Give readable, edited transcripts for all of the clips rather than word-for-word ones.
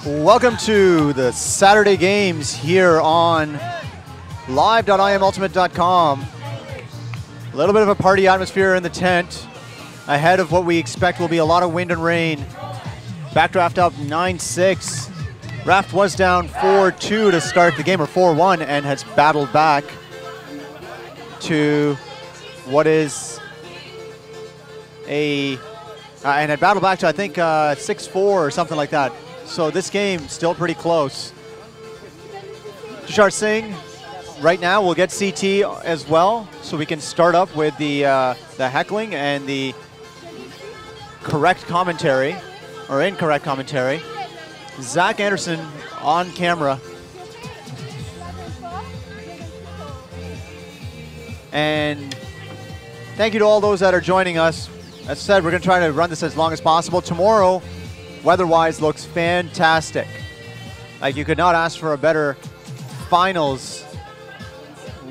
Welcome to the Saturday games here on live.imultimate.com. A little bit of a party atmosphere in the tent ahead of what we expect will be a lot of wind and rain. Backdraft up 9-6. Raft was down 4-2 to start the game, or 4-1, and has battled back to what is and had battled back to, I think, 6-4 or something like that. So this game still pretty close. Tushar Singh, right now we'll get CT as well, so we can start up with the heckling and the correct commentary, or incorrect commentary. Zach Anderson on camera. And thank you to all those that are joining us. As I said, we're going to try to run this as long as possible. Tomorrow, weather-wise, looks fantastic. Like, you could not ask for a better finals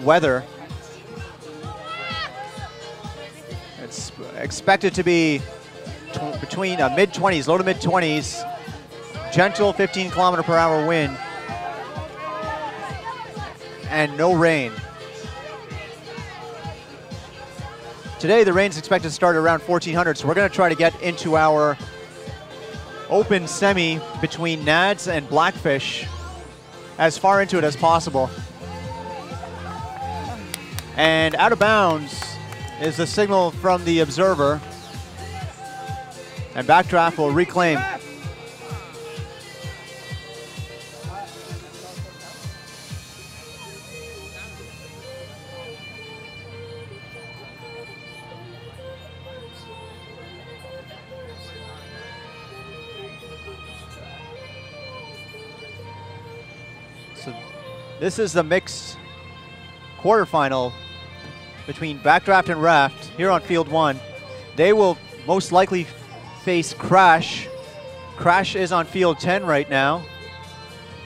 weather. It's expected to be between mid-20s, low to mid-20s, gentle 15-kilometer-per-hour wind, and no rain. Today, the rain's expected to start around 1400, so we're going to try to get into our open semi between Nads and Blackfish as far into it as possible. And out of bounds is the signal from the observer, and Backdraft will reclaim. This is the mixed quarterfinal between Backdraft and Raft here on Field 1. They will most likely face Crash. Crash is on Field 10 right now,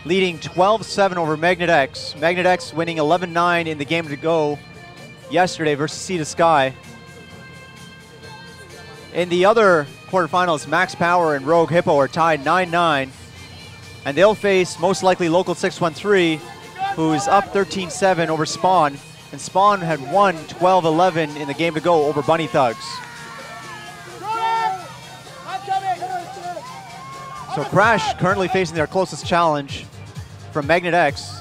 leading 12-7 over Magnet X. Magnet X winning 11-9 in the game to go yesterday versus Sea to Sky. In the other quarterfinals, Max Power and Rogue Hippo are tied 9-9, and they'll face most likely Local 613, who's up 13-7 over Spawn, and Spawn had won 12-11 in the game to go over Bunny Thugs. So Crash currently facing their closest challenge from Magnet X.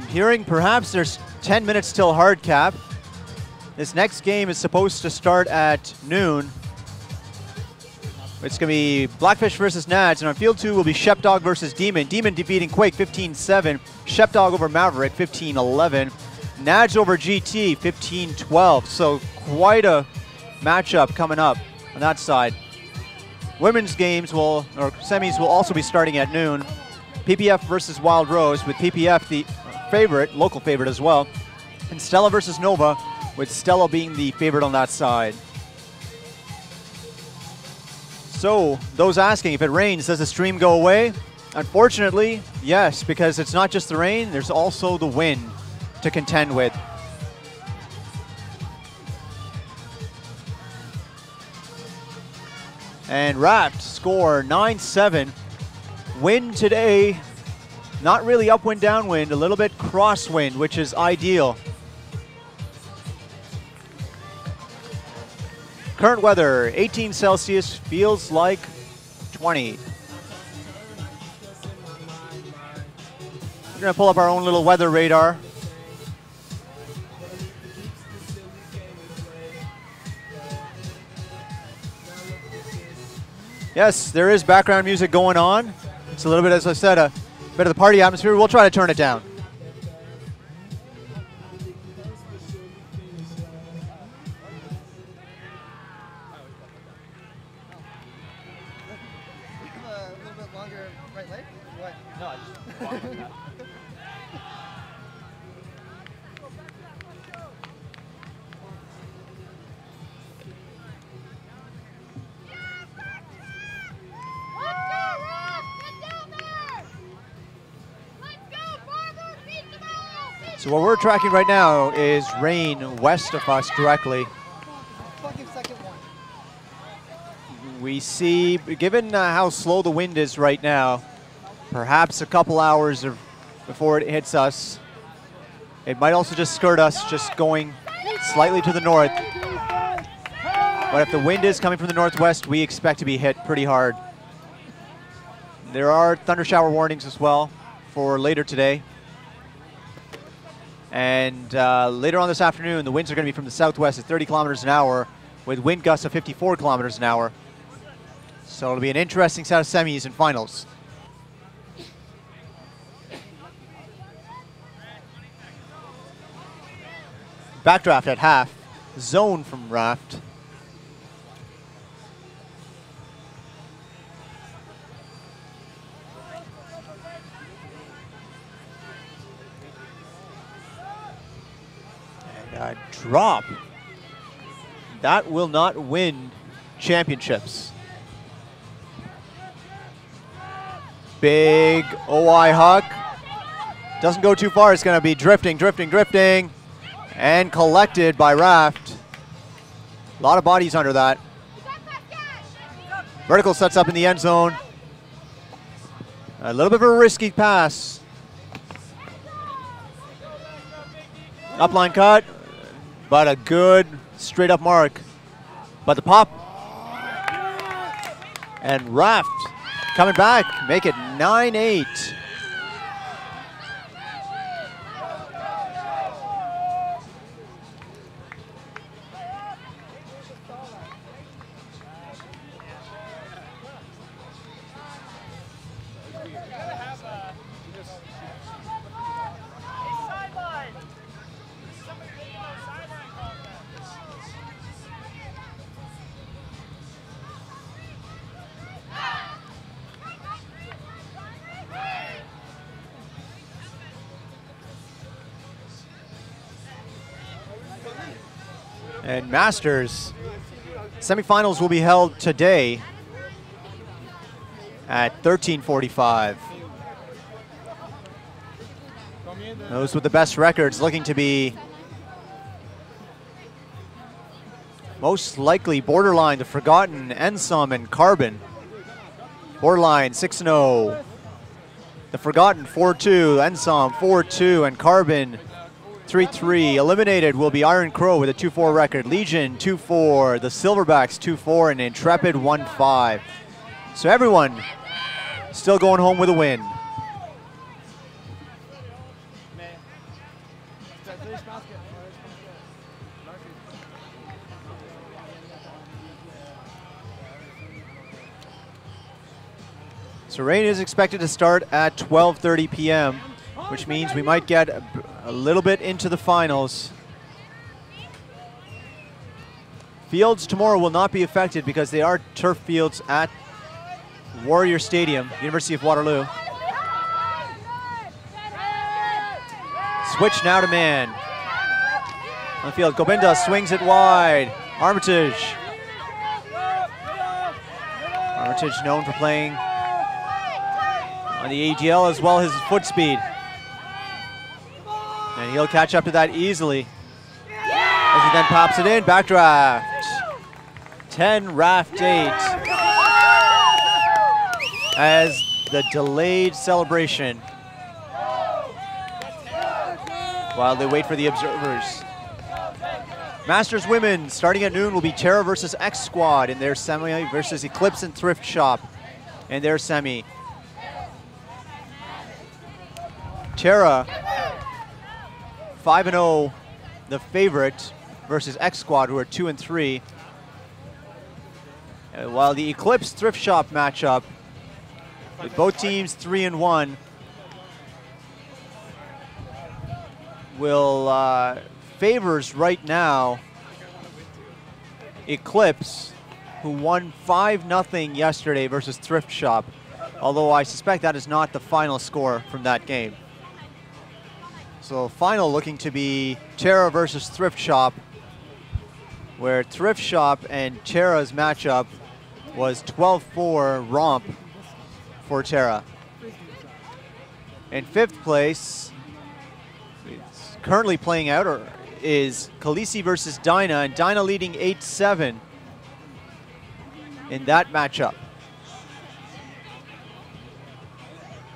Hearing perhaps there's 10 minutes till hard cap. This next game is supposed to start at noon. It's going to be Blackfish versus Nads, and on Field 2 will be Shepdog versus Demon. Demon defeating Quake 15-7, Shepdog over Maverick 15-11, Nads over GT 15-12. So quite a matchup coming up on that side. Women's games or semis will also be starting at noon. PPF versus Wild Rose, with PPF the favorite, local favorite as well, and Stella versus Nova, with Stella being the favorite on that side. So, those asking, if it rains, does the stream go away? Unfortunately, yes, because it's not just the rain, there's also the wind to contend with. And Raft score 9-7. Wind today, not really upwind, downwind, a little bit crosswind, which is ideal. Current weather, 18 Celsius, feels like 20. We're gonna pull up our own little weather radar. Yes, there is background music going on. It's a little bit, as I said, a bit of the party atmosphere. We'll try to turn it down. So what we're tracking right now is rain west of us directly. We see, given how slow the wind is right now, perhaps a couple hours before it hits us. It might also just skirt us, just going slightly to the north. But if the wind is coming from the northwest, we expect to be hit pretty hard. There are thunder shower warnings as well for later today. And later on this afternoon, the winds are going to be from the southwest at 30 kilometers an hour with wind gusts of 54 kilometers an hour. So it'll be an interesting set of semis and finals. Backdraft at half, zone from raft. And a drop. That will not win championships. Big OI huck. Doesn't go too far. It's going to be drifting, drifting, drifting. And collected by raft. A lot of bodies under that. Vertical sets up in the end zone. A little bit of a risky pass. Upline cut, but a good straight up mark. But the pop. And raft coming back, make it 9-8. And Masters semifinals will be held today at 13:45. Those with the best records looking to be most likely borderline, the Forgotten, Ensom, and Carbon. Borderline 6-0. The Forgotten 4-2, Ensom 4-2, and Carbon 3-3. Eliminated will be Iron Crow with a 2-4 record. Legion 2-4. The Silverbacks 2-4 and Intrepid 1-5. So everyone still going home with a win. So rain is expected to start at 12:30 p.m., which means we might get a little bit into the finals. Fields tomorrow will not be affected because they are turf fields at Warrior Stadium, University of Waterloo. Switch now to man. On the field, Gobinda swings it wide. Armitage. Armitage known for playing on the AGL as well as his foot speed. And he'll catch up to that easily. As he then pops it in, backdraft. 10, raft 8. As the delayed celebration while they wait for the observers. Masters women starting at noon will be Terra versus X Squad in their semi versus Eclipse and Thrift Shop in their semi. Terra 5-0, the favorite, versus X Squad, who are 2-3. While the Eclipse Thrift Shop matchup, with both teams 3-1, will favors right now Eclipse, who won 5-0 yesterday versus Thrift Shop, although I suspect that is not the final score from that game. So final looking to be Terra versus Thrift Shop, where Thrift Shop and Terra's matchup was 12-4 romp for Terra. In 5th place, it's currently playing out, or is Khaleesi versus Dinah, and Dinah leading 8-7 in that matchup.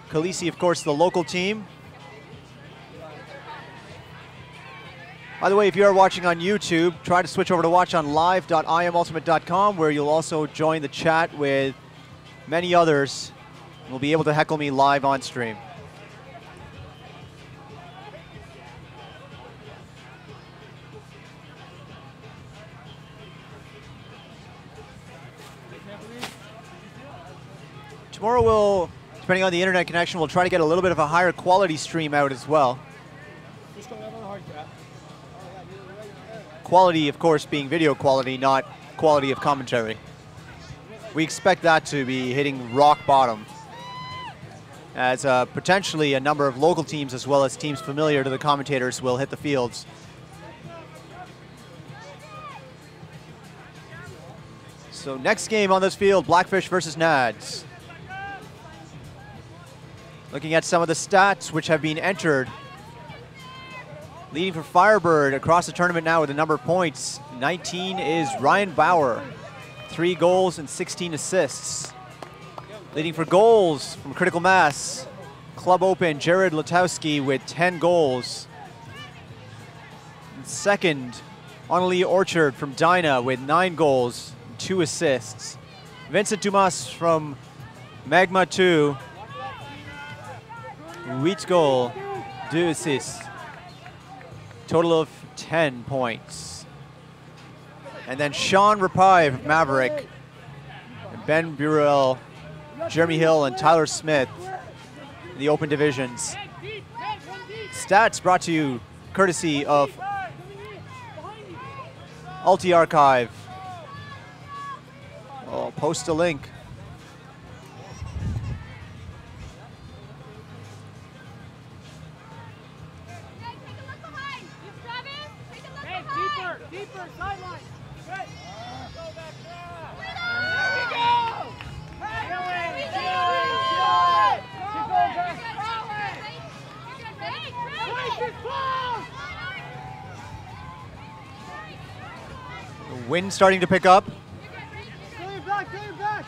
Khaleesi, of course, the local team. By the way, if you are watching on YouTube, try to switch over to watch on live.imultimate.com, where you'll also join the chat with many others. You'll be able to heckle me live on stream. Tomorrow we'll, depending on the internet connection, we'll try to get a little bit of a higher quality stream out as well. Quality, of course, being video quality, not quality of commentary. We expect that to be hitting rock bottom, as potentially a number of local teams as well as teams familiar to the commentators will hit the fields. So next game on this field, Blackfish versus nads. Looking at some of the stats which have been entered. Leading for Firebird across the tournament now with a number of points. 19 is Ryan Bauer, 3 goals and 16 assists. Leading for goals from Critical Mass, Club Open, Jared Latowski with 10 goals. And second, Annalie Orchard from Dinah with 9 goals and 2 assists. Vincent Dumas from Magma 2, 8 goals, 2 assists. Total of 10 points. And then Sean Rapai from Maverick, and Ben Burrell, Jeremy Hill, and Tyler Smith in the open divisions. Stats brought to you courtesy of Ulti Archive. I'll post a link. Deeper, sideline. Good. Go back now. The wind starting to pick up. Get your back.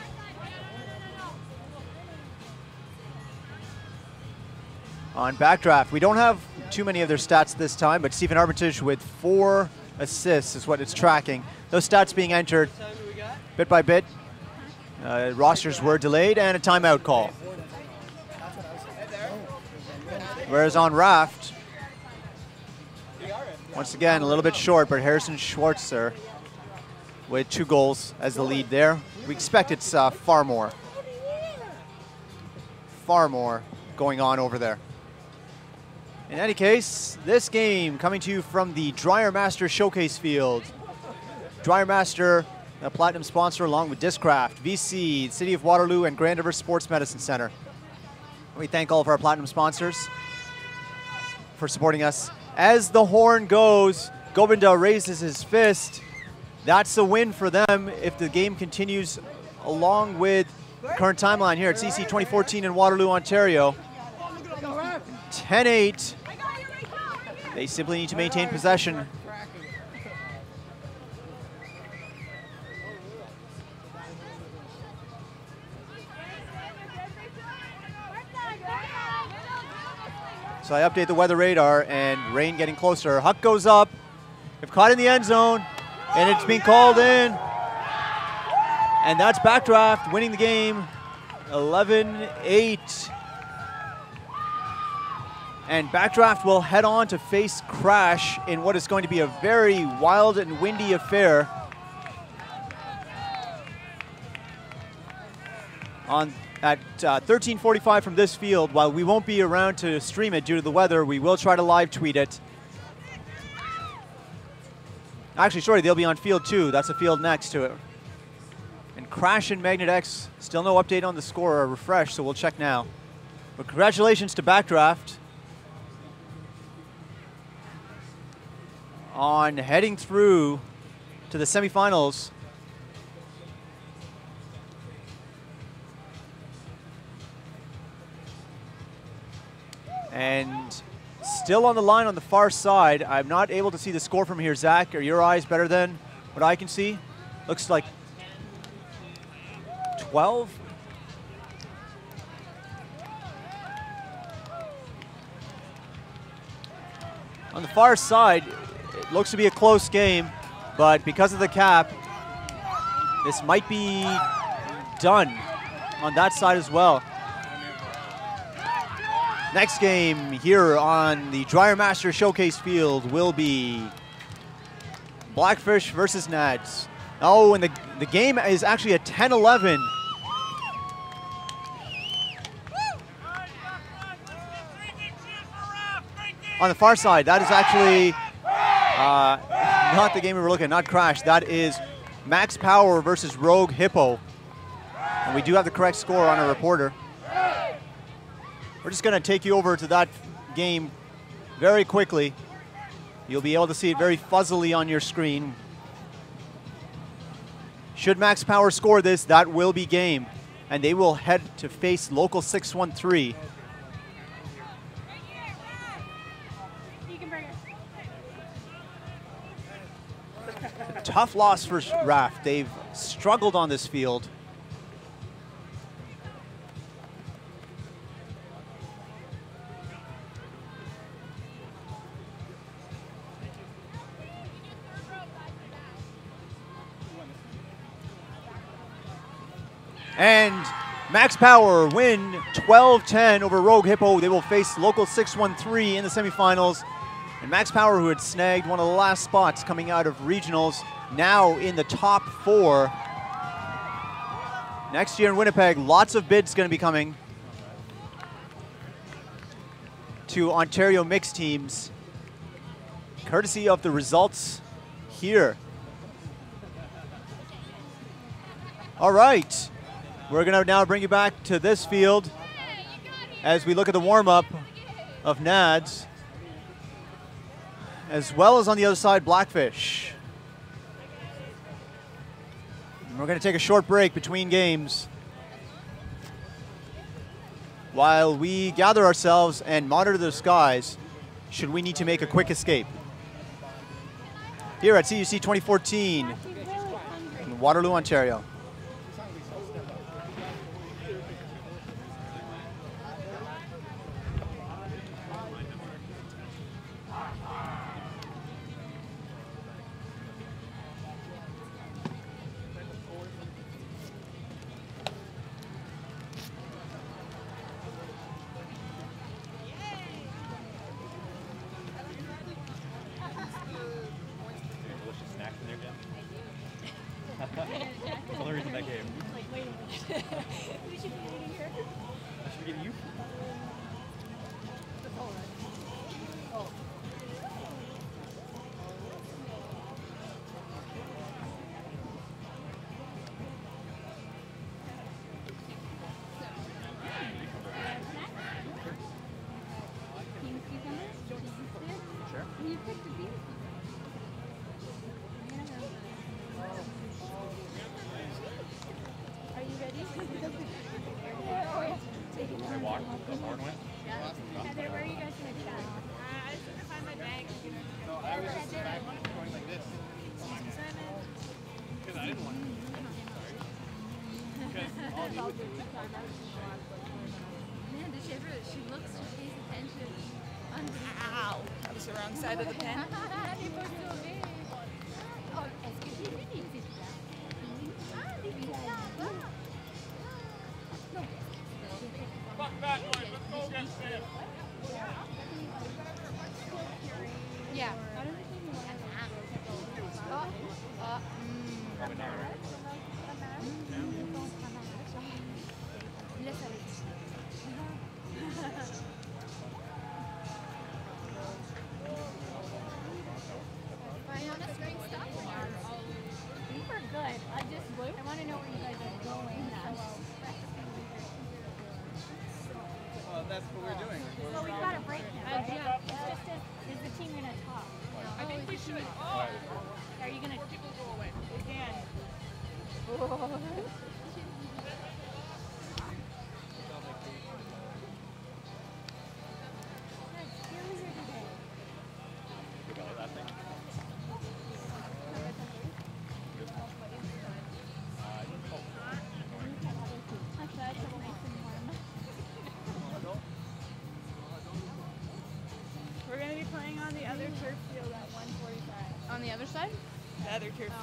On Backdraft, we don't have too many of their stats this time, but Stephen Armitage with 4 assists is what it's tracking. Those stats being entered bit by bit. Rosters were delayed and a timeout call. Whereas on Raft, once again, a little bit short, but Harrison Schwartzer with 2 goals as the lead there. We expect it's far more going on over there. In any case, this game coming to you from the Dryer Master Showcase Field. Dryer Master, a platinum sponsor along with Discraft, VC, City of Waterloo, and Grand River Sports Medicine Center. We thank all of our platinum sponsors for supporting us. As the horn goes, Govinda raises his fist. That's a win for them if the game continues along with the current timeline here at CC 2014 in Waterloo, Ontario. 10-8. They simply need to maintain possession. So I update the weather radar, and rain getting closer. Huck goes up. They've caught in the end zone, and it's being called in. And that's Backdraft winning the game 11-8. And Backdraft will head on to face Crash in what is going to be a very wild and windy affair. At 13:45 from this field. While we won't be around to stream it due to the weather, we will try to live tweet it. Actually, sorry, they'll be on field 2. That's the field next to it. And Crash and Magnet X, still no update on the score or refresh, so we'll check now. But congratulations to Backdraft on heading through to the semifinals. And still on the line on the far side. I'm not able to see the score from here. Zach, are your eyes better than what I can see? Looks like 12. On the far side, it looks to be a close game, but because of the cap, this might be done on that side as well. Next game here on the Dryer Master Showcase field will be Blackfish versus Nads. Oh, and the game is actually a 10-11. On the far side, that is actually not the game we were looking at, not Crash. That is Max Power versus Rogue Hippo. And we do have the correct score on our reporter. We're just going to take you over to that game very quickly. You'll be able to see it very fuzzily on your screen. Should Max Power score this, that will be game. And they will head to face Local 613. A tough loss for Raft. They've struggled on this field. And Max Power win 12-10 over Rogue Hippo. They will face Local 613 in the semifinals. And Max Power, who had snagged one of the last spots coming out of regionals, now in the top 4. Next year in Winnipeg, lots of bids going to be coming to Ontario mixed teams, courtesy of the results here. All right. We're going to now bring you back to this field as we look at the warm-up of Nads, as well as on the other side, Blackfish. And we're going to take a short break between games while we gather ourselves and monitor the skies should we need to make a quick escape. Here at CUC 2014 in Waterloo, Ontario. She looks, she pays attention. Ow! That was the wrong side of the pen. Fuck that, boys. Let's go get Sam. Yeah. We're good. I want to know where you guys are going. Well, that's what we're doing. Well, we've got a break now. Right? Yeah. It's just is the team gonna talk? I think we should. Are you gonna? People go away. We can. We're going to be playing on the other turf field at 1:45. On the other side? The other turf.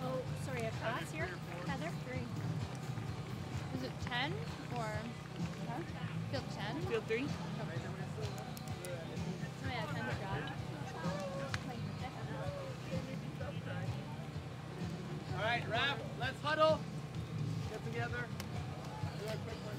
Oh, sorry, a class here? Heather? 3. Is it 10 or field 10? Field 3. Oh yeah, 10's got. All right, raft. Let's huddle. Get together. Do a quick one.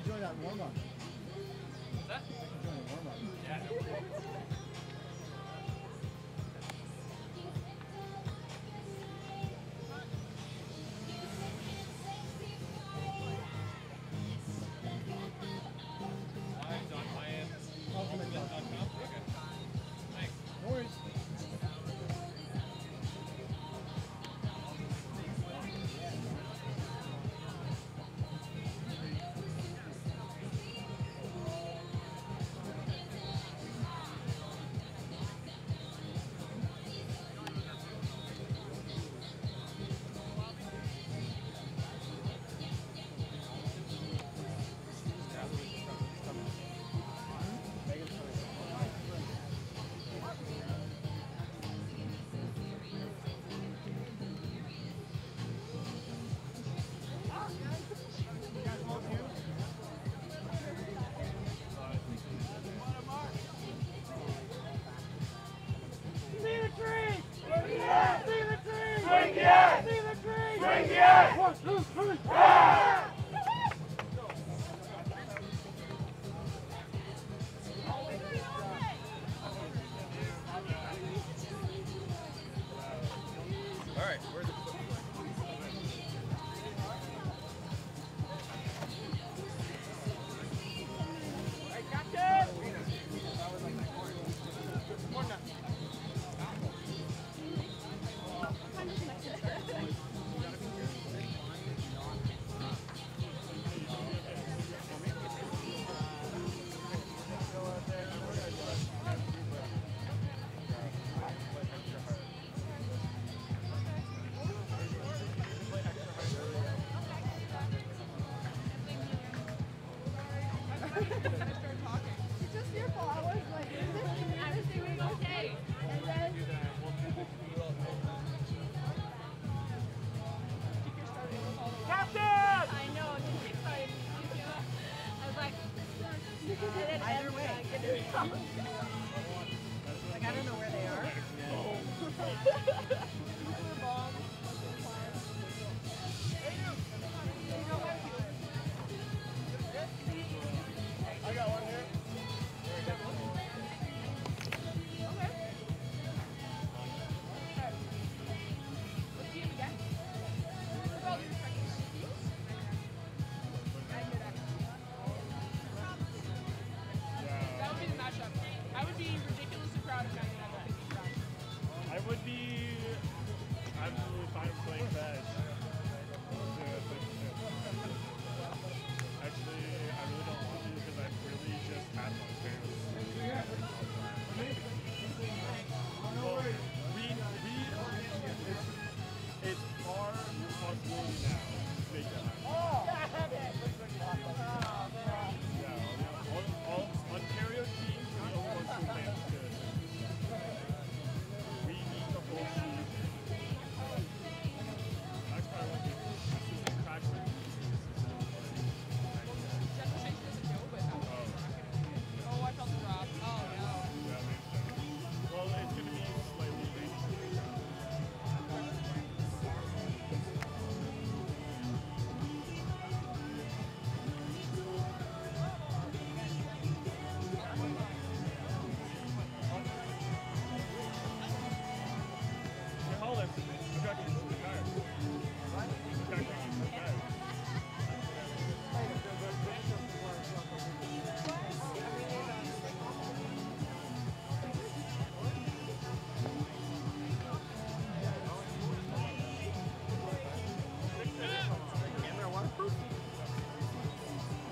Join that warm up. What's that? Join the warm up. Yeah. No worries. All right, where's the started talking. It's just your fault. I was like, I was doing okay. And then Captain! I know, it's just exciting. I was like, Either way. Like, I don't know where they are. I got one here. Let's see him again. With all due respect, that would be the matchup. I would be ridiculously proud of 99 at 50 rounds. I would be absolutely fine with playing fast. Actually, I really don't want to because I've really just had my parents. Well, it's our responsibility now to make that happen. Yeah, all Ontario teams are the only ones who plan to do it. We need the whole team. That's why I like it. This is a crash. Oh, I felt the drop. Oh, no. Well, it's going to be slightly dangerous. Hold it. I've got you some tires. I've got you some tires. Camera waterproof?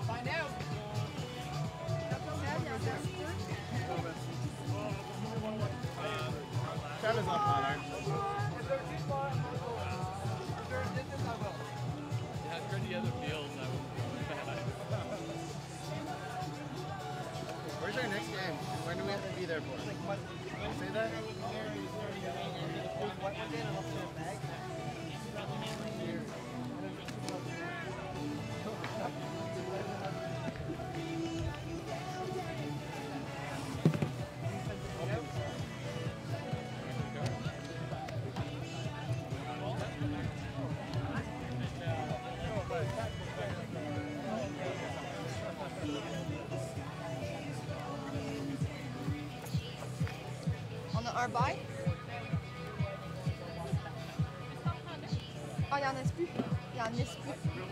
Find out. Trevor's on Connor. Yeah, for the other fields, I would bad. Where's our next game? When do we have to be there for? Say that? On the R-bike? Oh, il y en a plus. Il y en a plus. We're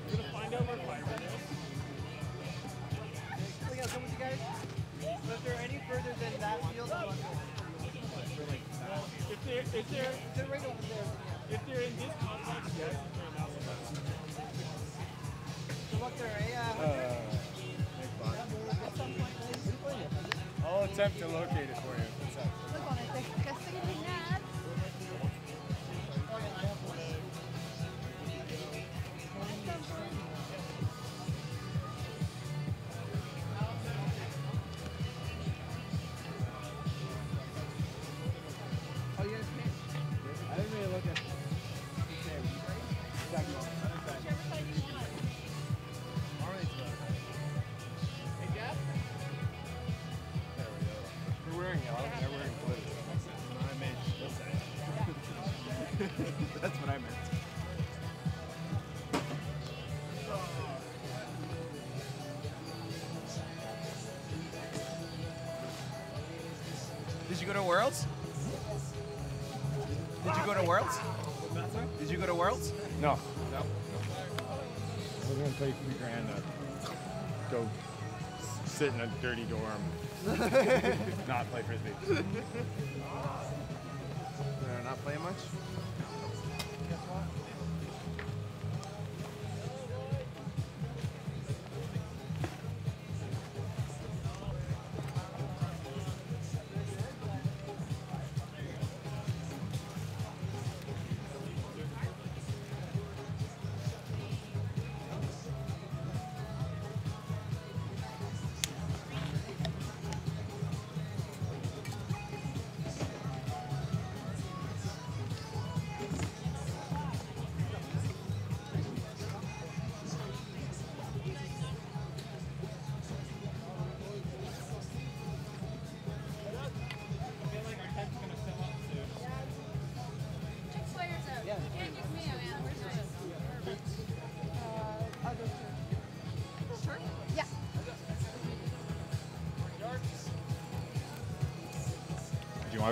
going to find out where fiber is. We gotta come with you guys. So if they're any further than that field, they're right over there. If they're in this complex, yes. If they're in that one, So look there, I'll attempt to locate it for you. Look, on était pressés les nads. Oh, you guys can't. I didn't really look at Whichever side you want. Hey, Jeff? There we go. We're wearing yellow. They're wearing blue. I made this side. That's what I meant. Did you go to Worlds? Did you go to Worlds? Did you go to Worlds? No. No. We're going to pay $3,000 to go sit in a dirty dorm. Not play Frisbee. Not playing much?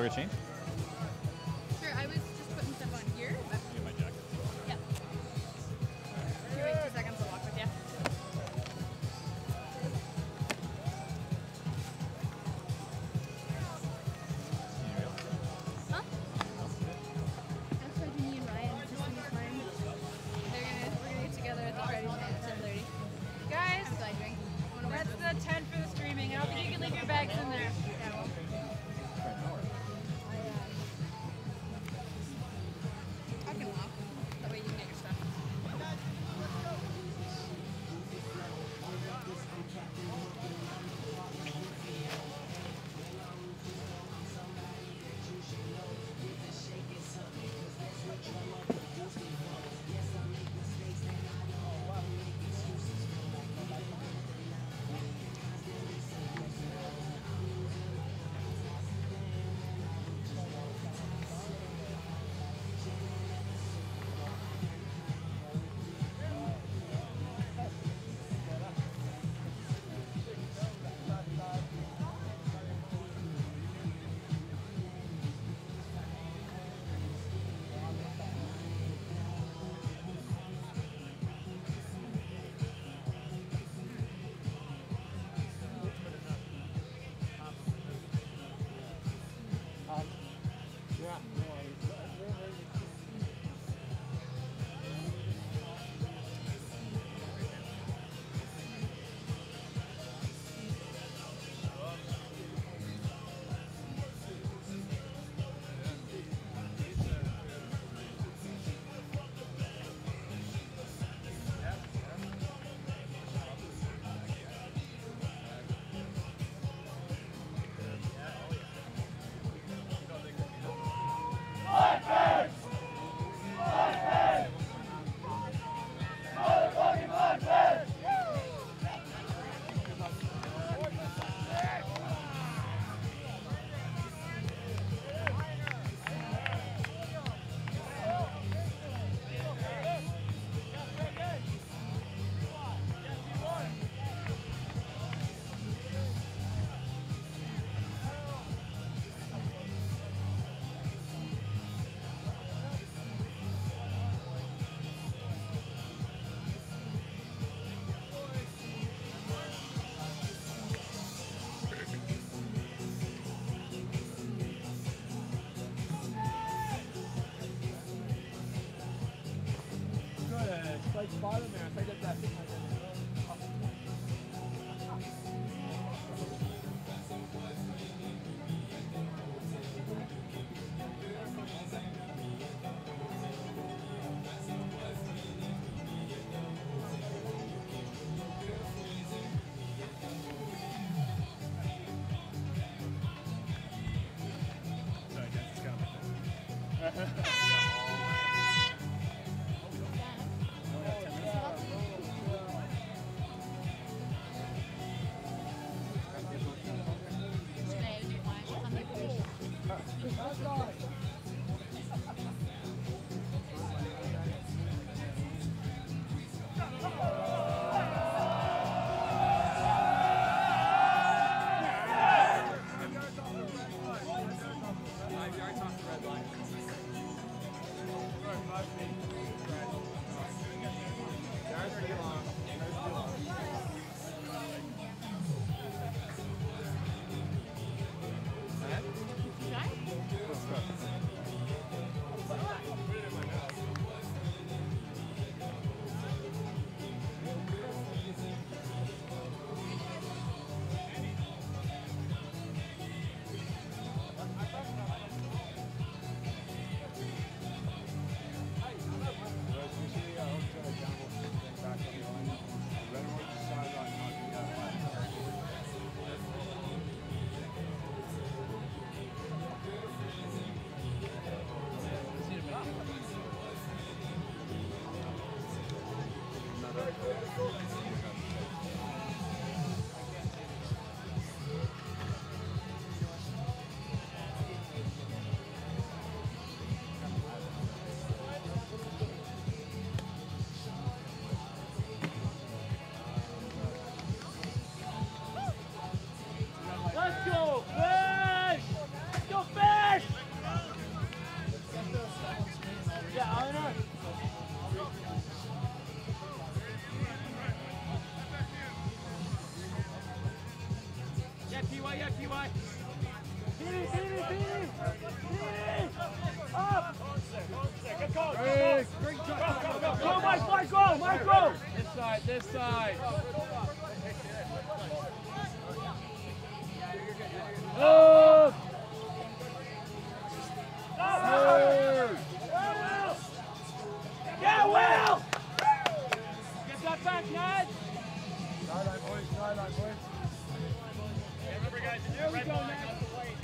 Auger chain? Sure, I was just putting stuff on here. But Yeah, my jacket. yeah. Here, wait 2 seconds. I'll walk with you. Huh? That's why me and Ryan just use mine. We're gonna get together at the party tonight at 10:30. Guys, I'm glad drink. that's the tent for the streaming. I don't think you can leave your bags in there. I can walk. That way you can get your stuff. Let's go, fish! Let's go, fish! Matt, this side. Oh! Yeah, Will! Get that back, Ned! Sideline, boys, sideline, boys. Remember, guys, it's There we red go, line, Ned. not the white.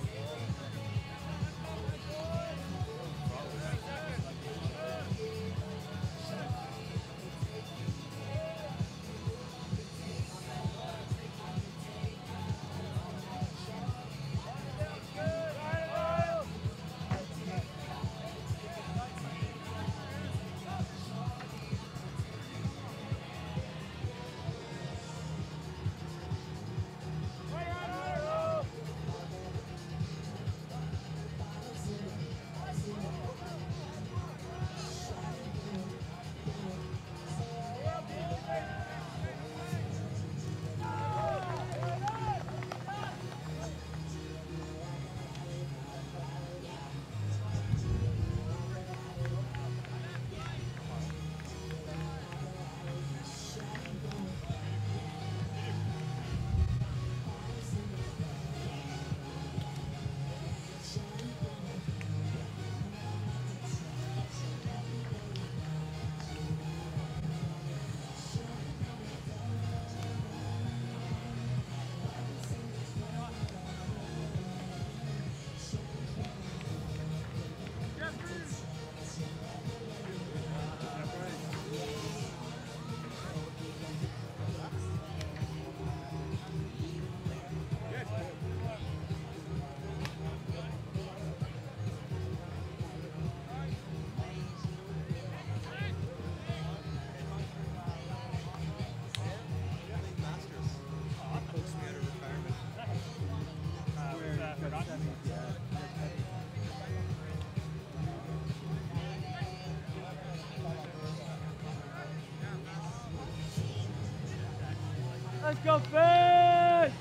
Let's go, Fish!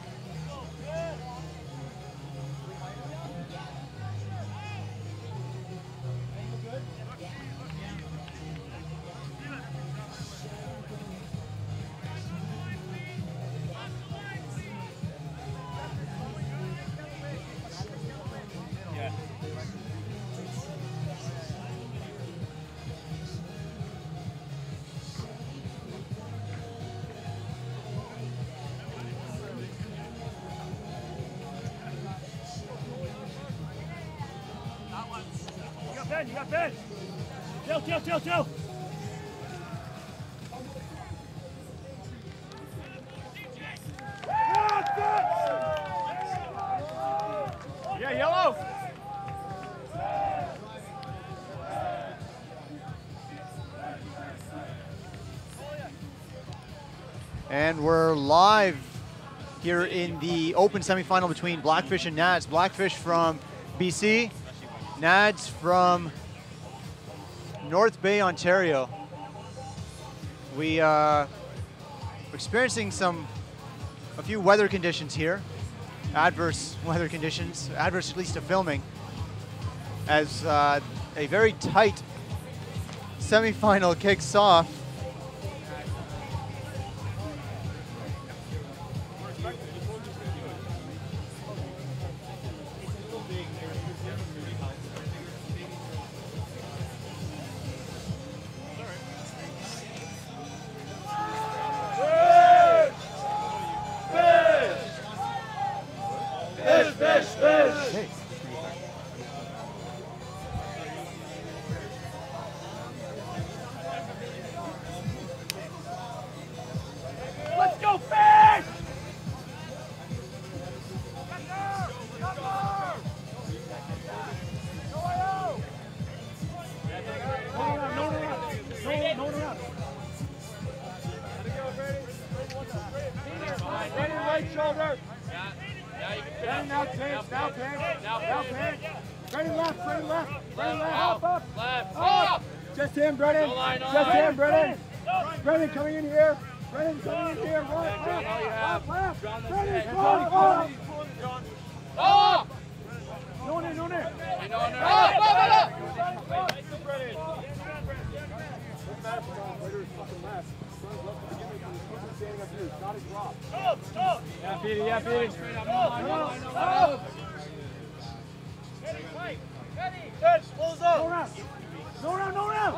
Ben, you got Ben. Tail. Yeah, yellow. And we're live here in the open semifinal between Blackfish and Nads. Blackfish from BC, Nads from North Bay, Ontario. We are experiencing a few weather conditions here, adverse weather conditions, adverse at least to filming, as a very tight semifinal kicks off. Let's go, Fish! Ready, right shoulder. Now you can Ready, now pinch, now pinch, now pinch. Ready, left. Up. Left. Up. Just him, Brennan. No line, no Just line. him, Brennan. Brennan coming in here. Brennan coming in here. Right, John, all you have. left. John, that's Brennan, it. up. Oh! No, no. You know, Fucking left. Yeah, beat it, yeah, beat it. No round.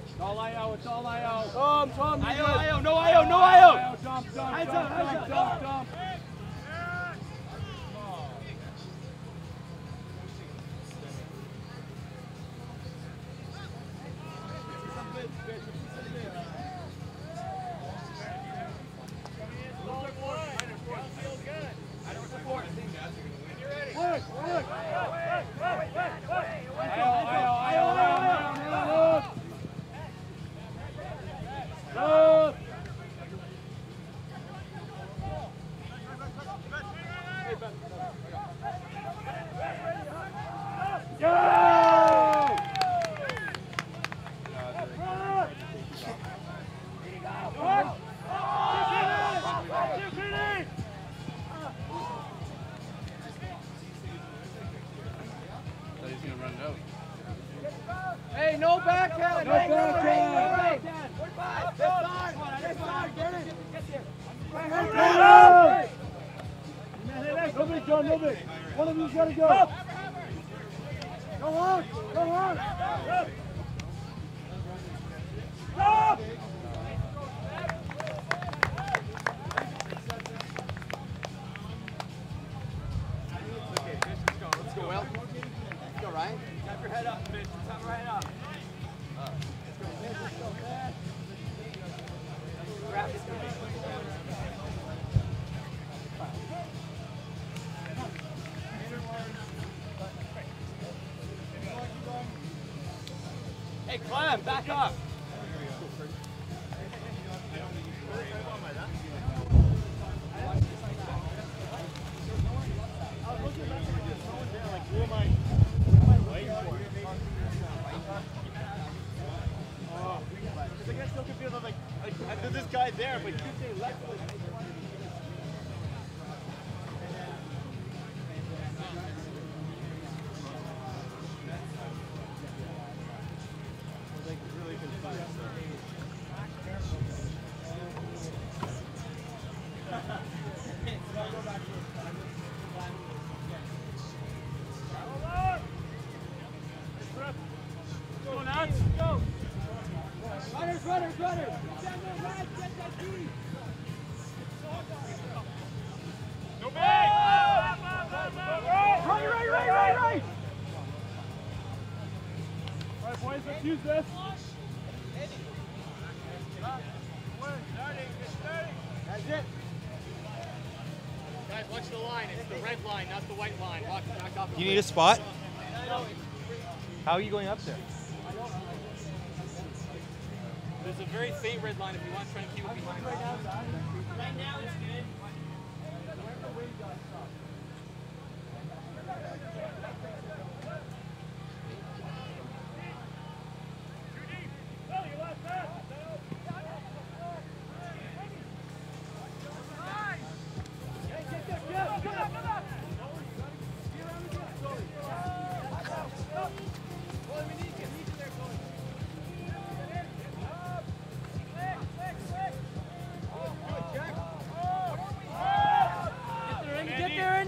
It's all IO, it's all IO. Tom, IO, no IO. Jump. Hey, no backhand. No backhand. No big, John, no big. One of you's got to go. Go on. Let's go, Will. Let's go, Ryan. Tap your head up, Fish. Tap right up. Let's go, Fish. Raft is coming. Hey, Clem, back up. I still confused. I'm like, there's this guy there, but you say left. Runners! No big! Right! All right, boys, let's use this. That's it. Guys, watch the line. It's the red line, not the white line. Walk back off. You need a spot? How are you going up there? There's a very faint red line if you want to try and keep it behind. Right now it's good. Get there,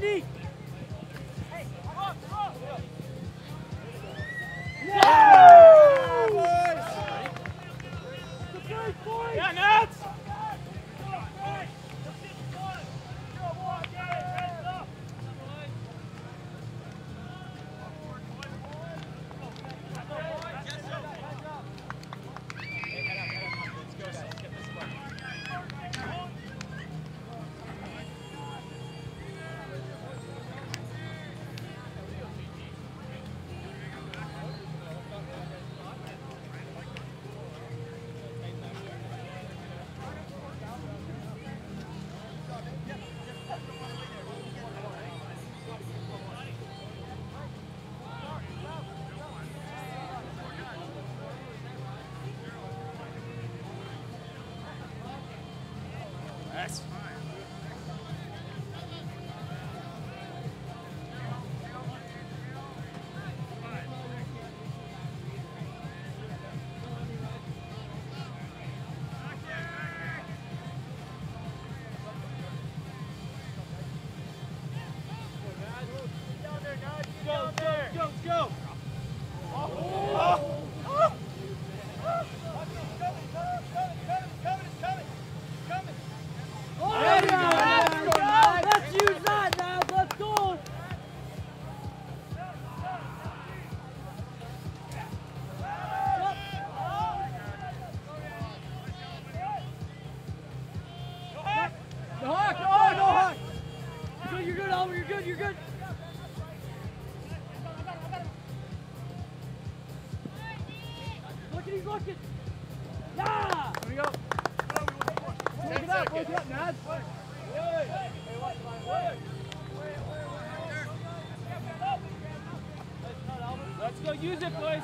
He's looking. Yeah! Here we go. Look it up, Nads. Let's go use it, boys.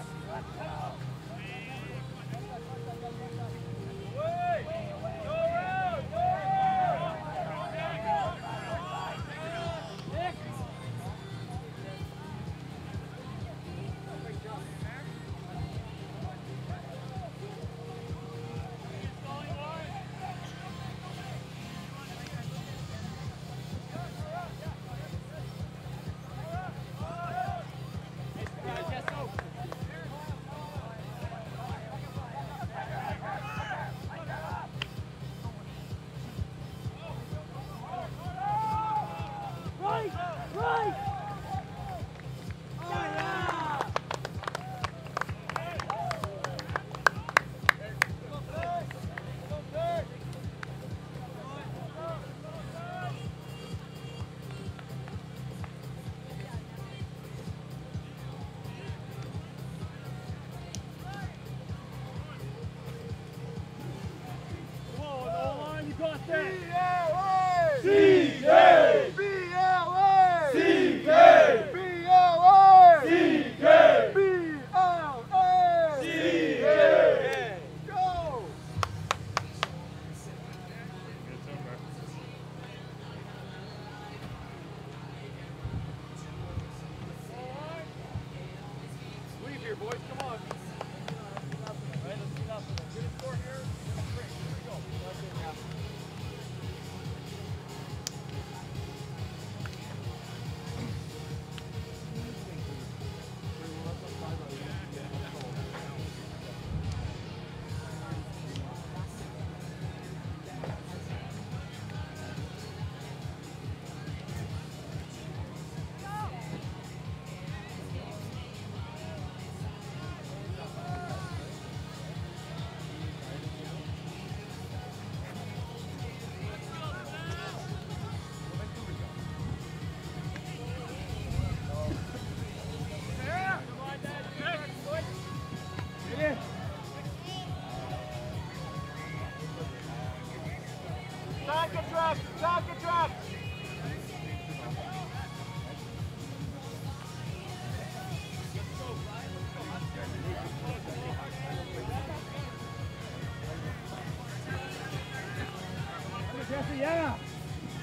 Yeah.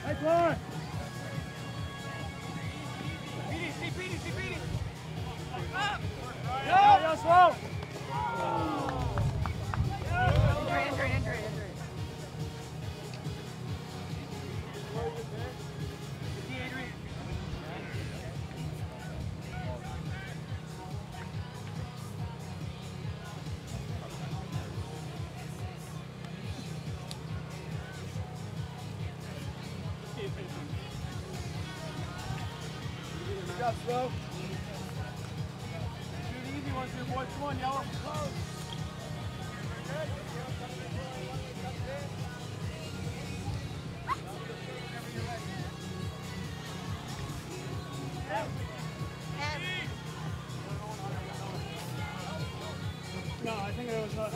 Nice one. Yeah, slow. Injury. Good job, slow. Shoot easy ones here, boys. Come on, yellow. Close. No, I think it was not.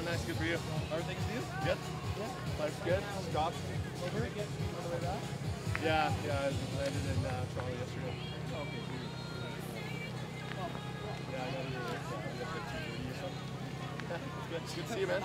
Nice, good for you. Everything's good? Good? Yeah. Life's good? Stop. Over? On the way back? Yeah, I landed in Toronto yesterday. Oh, okay. Yeah, I know you were there. Yeah, we left at 2:30 or something. Yeah, it's good to see you, man.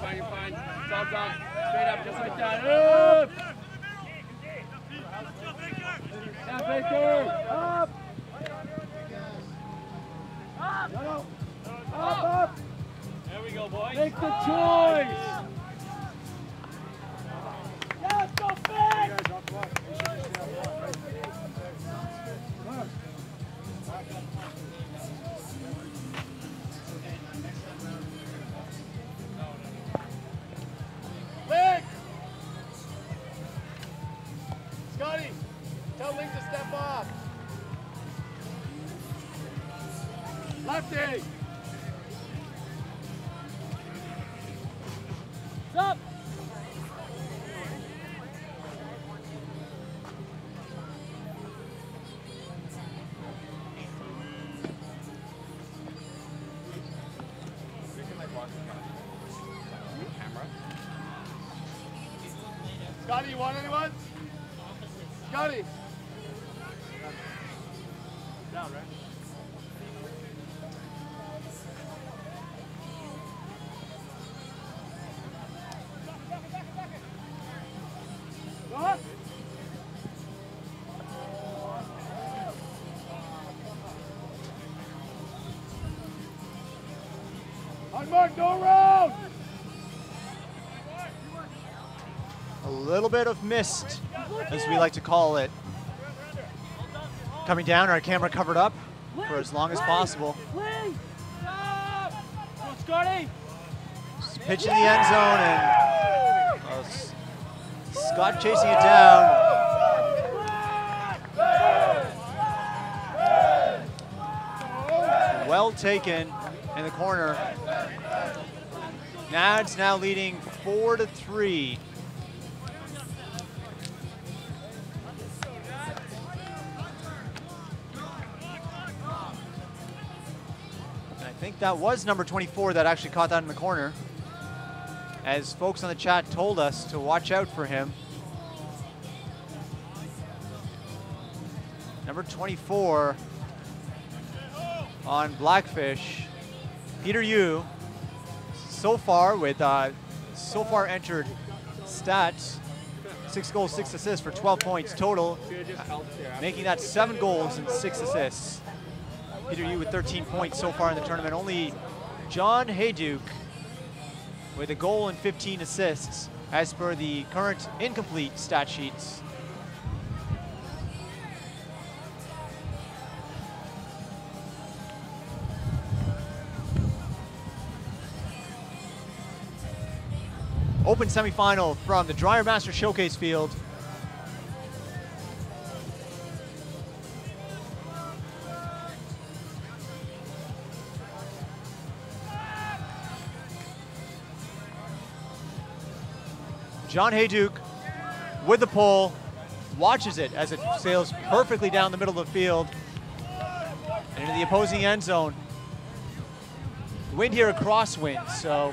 fine, you're fine. It's all done. Straight up, just like that. Up! Yeah, Baker! Up! Up! There we go, boys. Make the choice! Yes, go big! Link! Scotty, tell Link to step off. Lefty! Up! Scotty, you want anyone? Scotty! Down, right? Up! On mark, go around! A little bit of mist, as we like to call it. Coming down, our camera covered up for as long as possible. Please! Stop! Go, Scotty. Pitch in the end zone, and Scott chasing it down. Well taken in the corner. Nads now leading 4-3. And I think that was number 24 that actually caught that in the corner, as folks on the chat told us to watch out for him. Number 24 on Blackfish, Peter Yu, so far entered stats, 6 goals, 6 assists for 12 points total, making that 7 goals and 6 assists. Peter Yu with 13 points so far in the tournament. Only John Hayduke with a goal and 15 assists as per the current incomplete stat sheets. Open semifinal from the Dryer Master Showcase Field. John Hayduke with the pull, watches it as it sails perfectly down the middle of the field and into the opposing end zone. The wind here a crosswind, so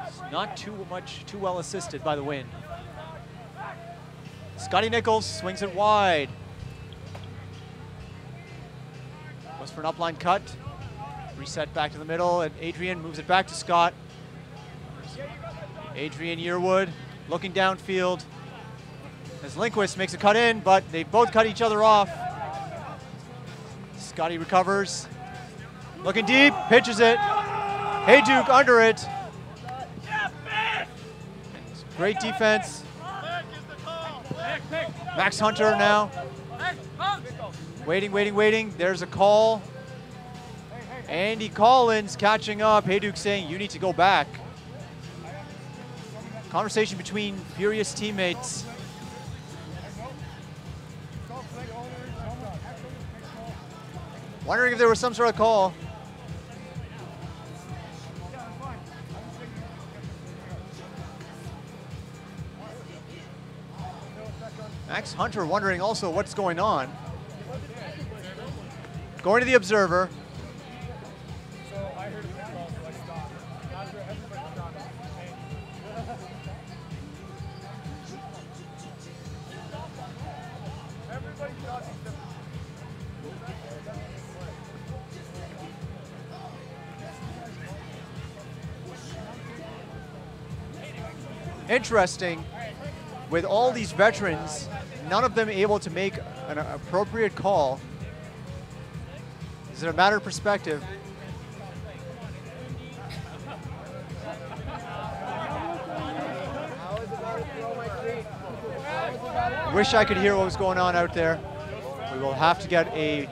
it's not too well assisted by the wind. Scotty Nichols swings it wide. Goes for an upline cut. Reset back to the middle, and Adrian moves it back to Scott. Adrian Yearwood looking downfield as Lindquist makes a cut in, but they both cut each other off. Scotty recovers, looking deep, pitches it. Hayduke under it. Great defense. Max Hunter now. Waiting. There's a call. Andy Collins catching up. Hayduke saying, you need to go back. Conversation between furious teammates. Wondering if there was some sort of call. Max Hunter wondering also what's going on. Going to the observer. interesting, with all these veterans, none of them able to make an appropriate call. Is it a matter of perspective? Wish I could hear what was going on out there. We will have to get a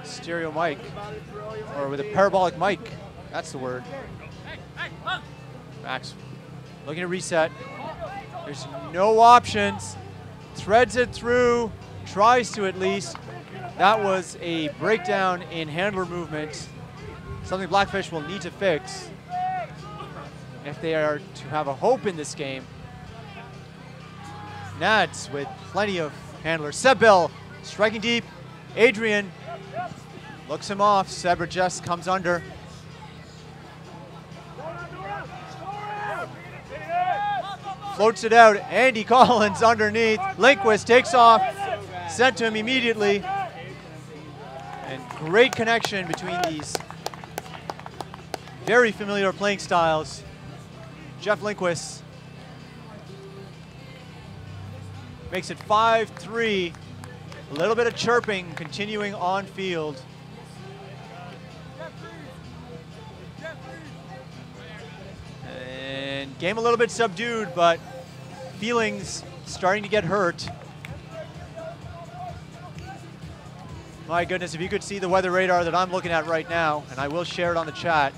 stereo mic, or with a parabolic mic. That's the word. Max looking to reset. There's no options. Threads it through, tries to at least. That was a breakdown in handler movement, something Blackfish will need to fix if they are to have a hope in this game. Nads with plenty of handlers. Sebel striking deep. Adrian looks him off. Seber just comes under. Floats it out. Andy Collins underneath. Lindquist takes off. Sent to him immediately. And great connection between these very familiar playing styles. Jeff Lindquist makes it 5-3. A little bit of chirping continuing on field. And game a little bit subdued, but feelings starting to get hurt. My goodness, if you could see the weather radar that I'm looking at right now, and I will share it on the chat.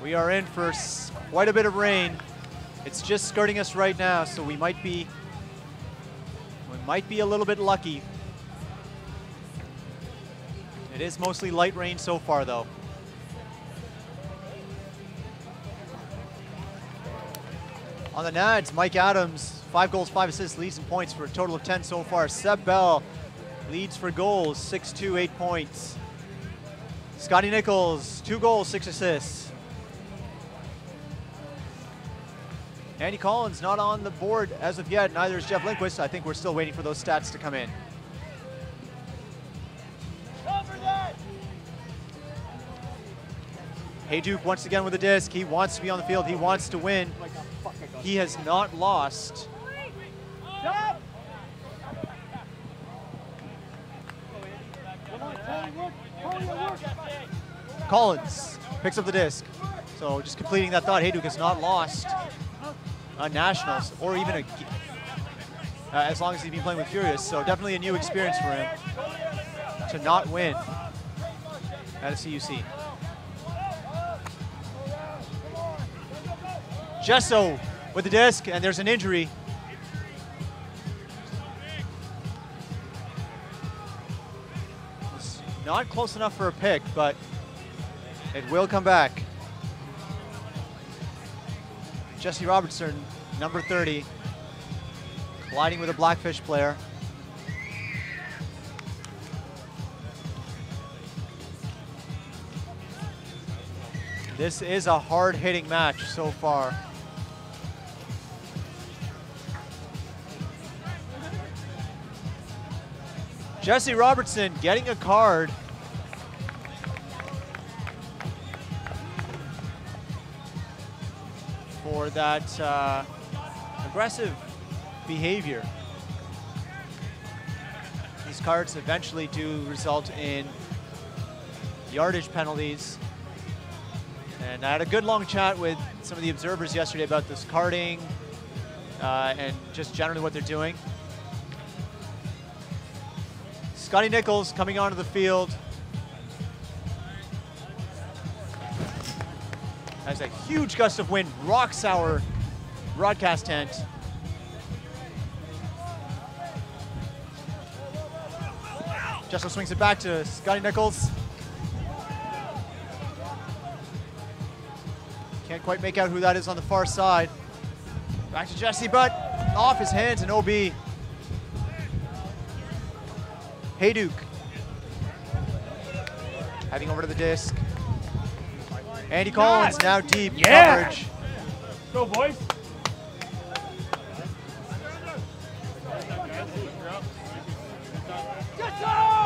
We are in for quite a bit of rain. It's just skirting us right now, so we might be a little bit lucky. It is mostly light rain so far, though. On the Nads, Mike Adams, 5 goals, 5 assists, leads in points for a total of 10 so far. Seb Bell leads for goals, 6-2, 8 points. Scotty Nichols, 2 goals, 6 assists. Andy Collins not on the board as of yet, neither is Jeff Lindquist. I think we're still waiting for those stats to come in. Hey Duke once again with the disc. He wants to be on the field. He wants to win. He has not lost. Collins picks up the disc. So just completing that thought, Hey Duke has not lost on Nationals, or even as long as he's been playing with Furious. So definitely a new experience for him to not win at a CUC. Gesso with the disc, and there's an injury. It's not close enough for a pick, but it will come back. Jesse Robertson, number 30, colliding with a Blackfish player. This is a hard-hitting match so far. Jesse Robertson getting a card. For that aggressive behavior. These cards eventually do result in yardage penalties. And I had a good long chat with some of the observers yesterday about this carding and just generally what they're doing. Scotty Nichols coming onto the field. Has a huge gust of wind, rocks our broadcast tent. Jesse swings it back to Scotty Nichols. Can't quite make out who that is on the far side. Back to Jesse, but off his hands and OB. Hey Duke. Heading over to the disc. Andy Collins now deep coverage. Go, boys.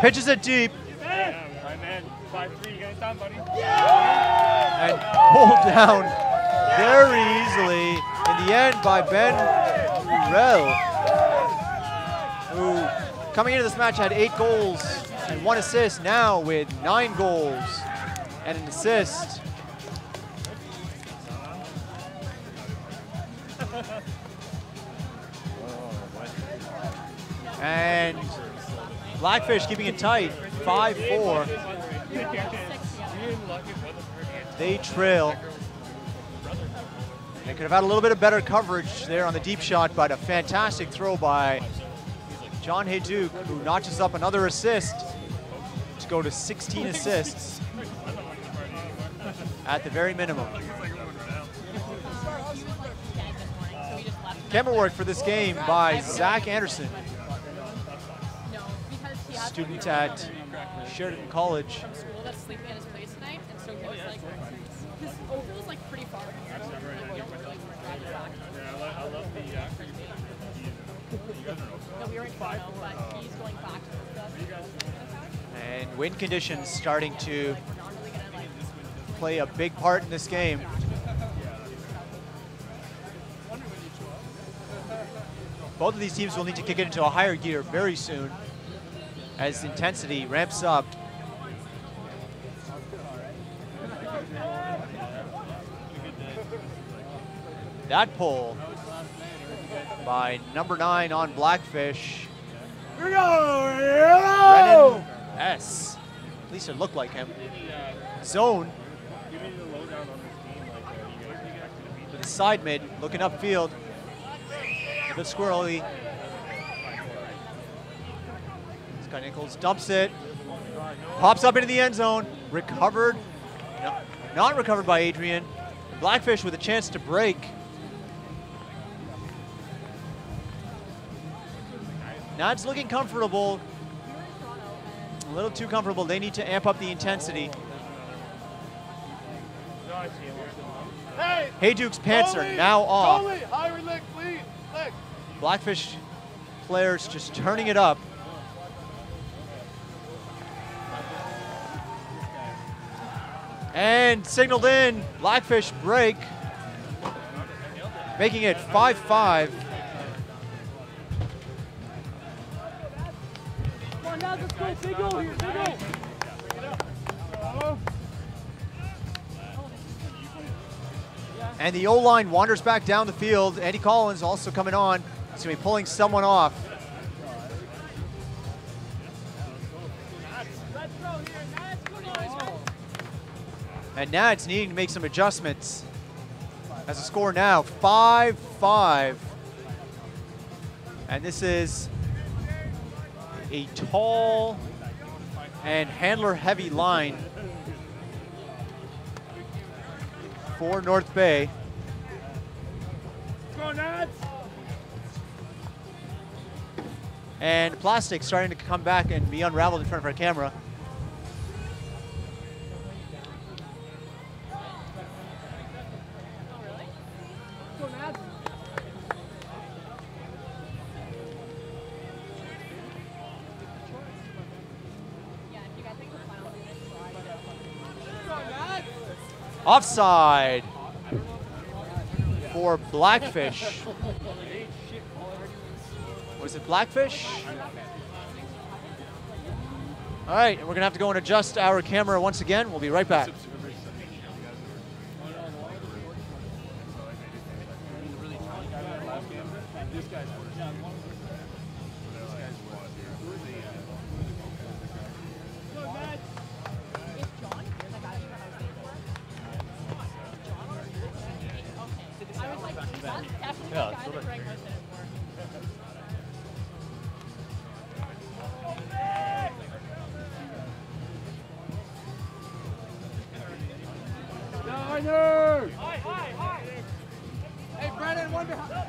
Pitches it deep. My man, 5-3, you got it done, buddy. and pulled down very easily in the end by Ben Rell, who coming into this match had 8 goals and 1 assist, now with 9 goals and an assist. And Blackfish keeping it tight, 5-4. They trail. They could have had a little bit of better coverage there on the deep shot, but a fantastic throw by John Hayduke, who notches up another assist to go to 16 assists at the very minimum. Camera work for this game by Zach Anderson, student at Sheridan College. From school that's sleeping at his place tonight, and so he was like, because Oakville is like pretty far from here, so we were like, I love the actor. no, we were in Toronto, but he's going back to Oakville. And wind conditions starting to play a big part in this game. Both of these teams will need to kick it into a higher gear very soon as intensity ramps up. That pull by number 9 on Blackfish. Here we go! Brennan S. At least it looked like him. Zone. To the side mid, looking upfield. A bit squirrely. Sky Nichols dumps it. Pops up into the end zone. Recovered. No, not recovered by Adrian. Blackfish with a chance to break. Nads looking comfortable. A little too comfortable. They need to amp up the intensity. Hey! Hayduke's pants are now off. Higher leg, please. Leg. Blackfish players just turning it up. And signaled in. Blackfish break. Making it 5-5. Come on, now let's go. Big goal here. Big goal. And the O-line wanders back down the field. Andy Collins also coming on. He's going to be pulling someone off. And Nads needing to make some adjustments. As a score now, 5-5. And this is a tall and handler-heavy line for North Bay. Go, Nads! And plastic starting to come back and be unraveled in front of our camera. Go, Nads. Offside for Blackfish. Was it Blackfish? All right, and we're gonna have to go and adjust our camera once again. We'll be right back. Hey, Brennan, one behind.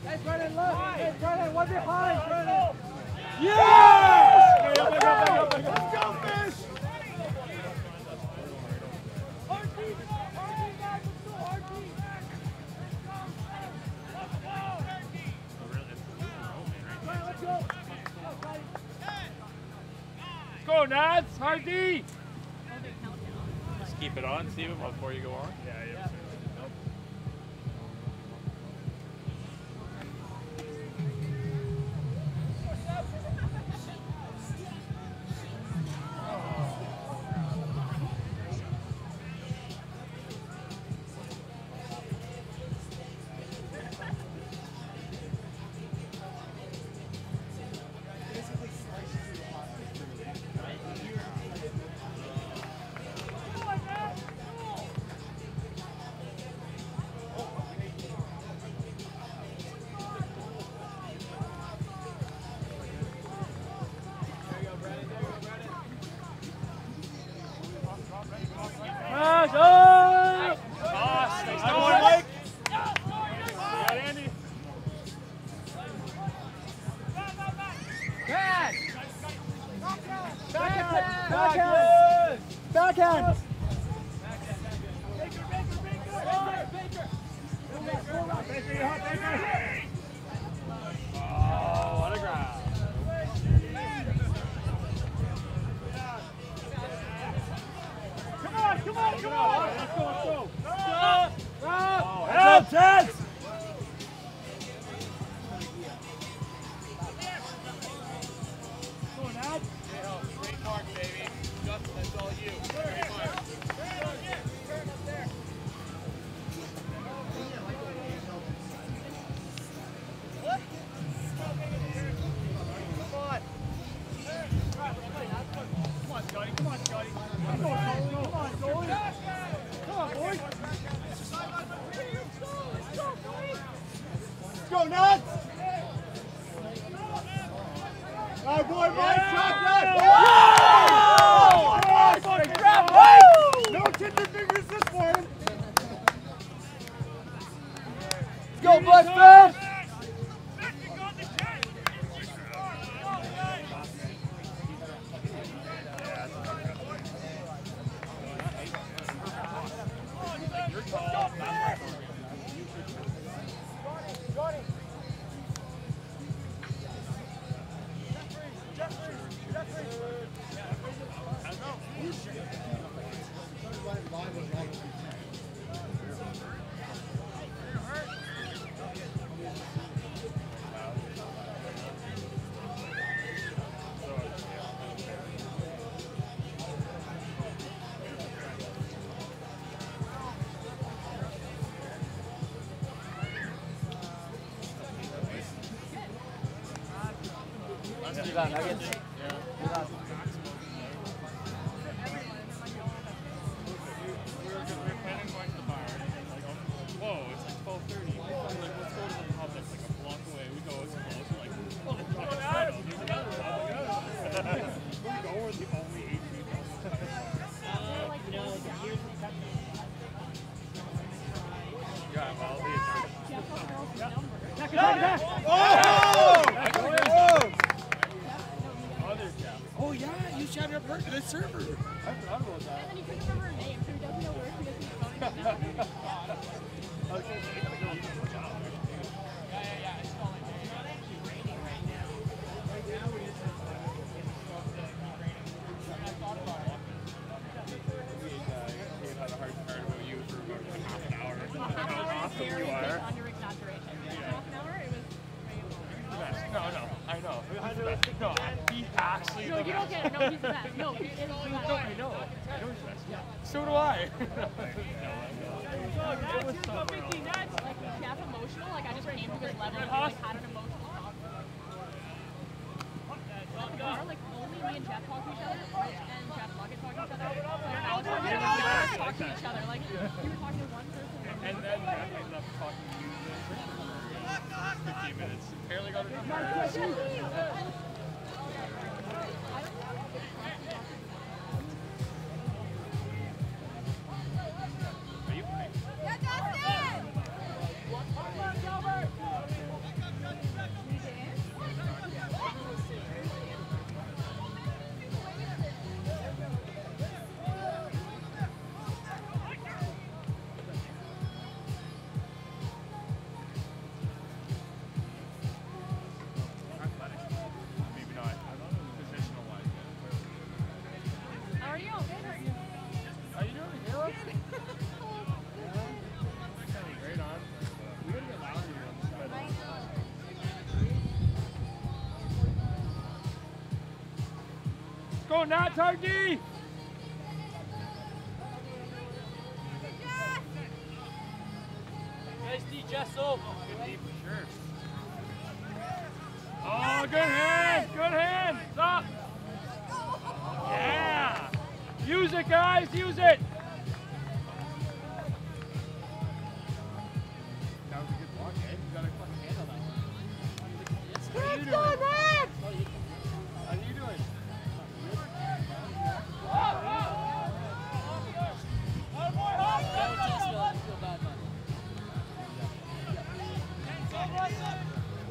Hey, Brennan, look. Hey, Brennan, one behind. Brennan. Yes! Let's go, fish! Go, Nads! Hard D! keep it on, Steven, before you go on? Yeah, yeah. Backhand! Oh, what a grab. Come on, come on, come on! Let's go, let's go. Help, Ted! Go, Nad. Great mark, baby. Justin, that's all you. Great mark. Go, nuts! Our boy Mike shot that! No tender fingers this morning! Let's go, Blackfish! Oh yeah, you shot her person the server. And then he couldn't remember her name, so he doesn't know where she is in his phone right now. No, he actually. No, you don't get it. No, he's the best. No, he is the best. I know he's the best. So do I. Like, Jeff emotional. Like, I just came to his level and like had an emotional talk. At the bar, like, only me and Jeff talk to each other, and Jeff Luckett talk to each other. They're now talking to each other. Like, you were talking to one person. And then Jeff ended up talking to you for 15 minutes. Apparently got a number. Nats, hard D! Nice D, Jessel. Good D for sure. Oh, good hand! Good hand! Stop! Yeah! Use it, guys! Use it! That was a good block, eh? You got a fucking hand on that one. Let's go, Ned! How are you doing?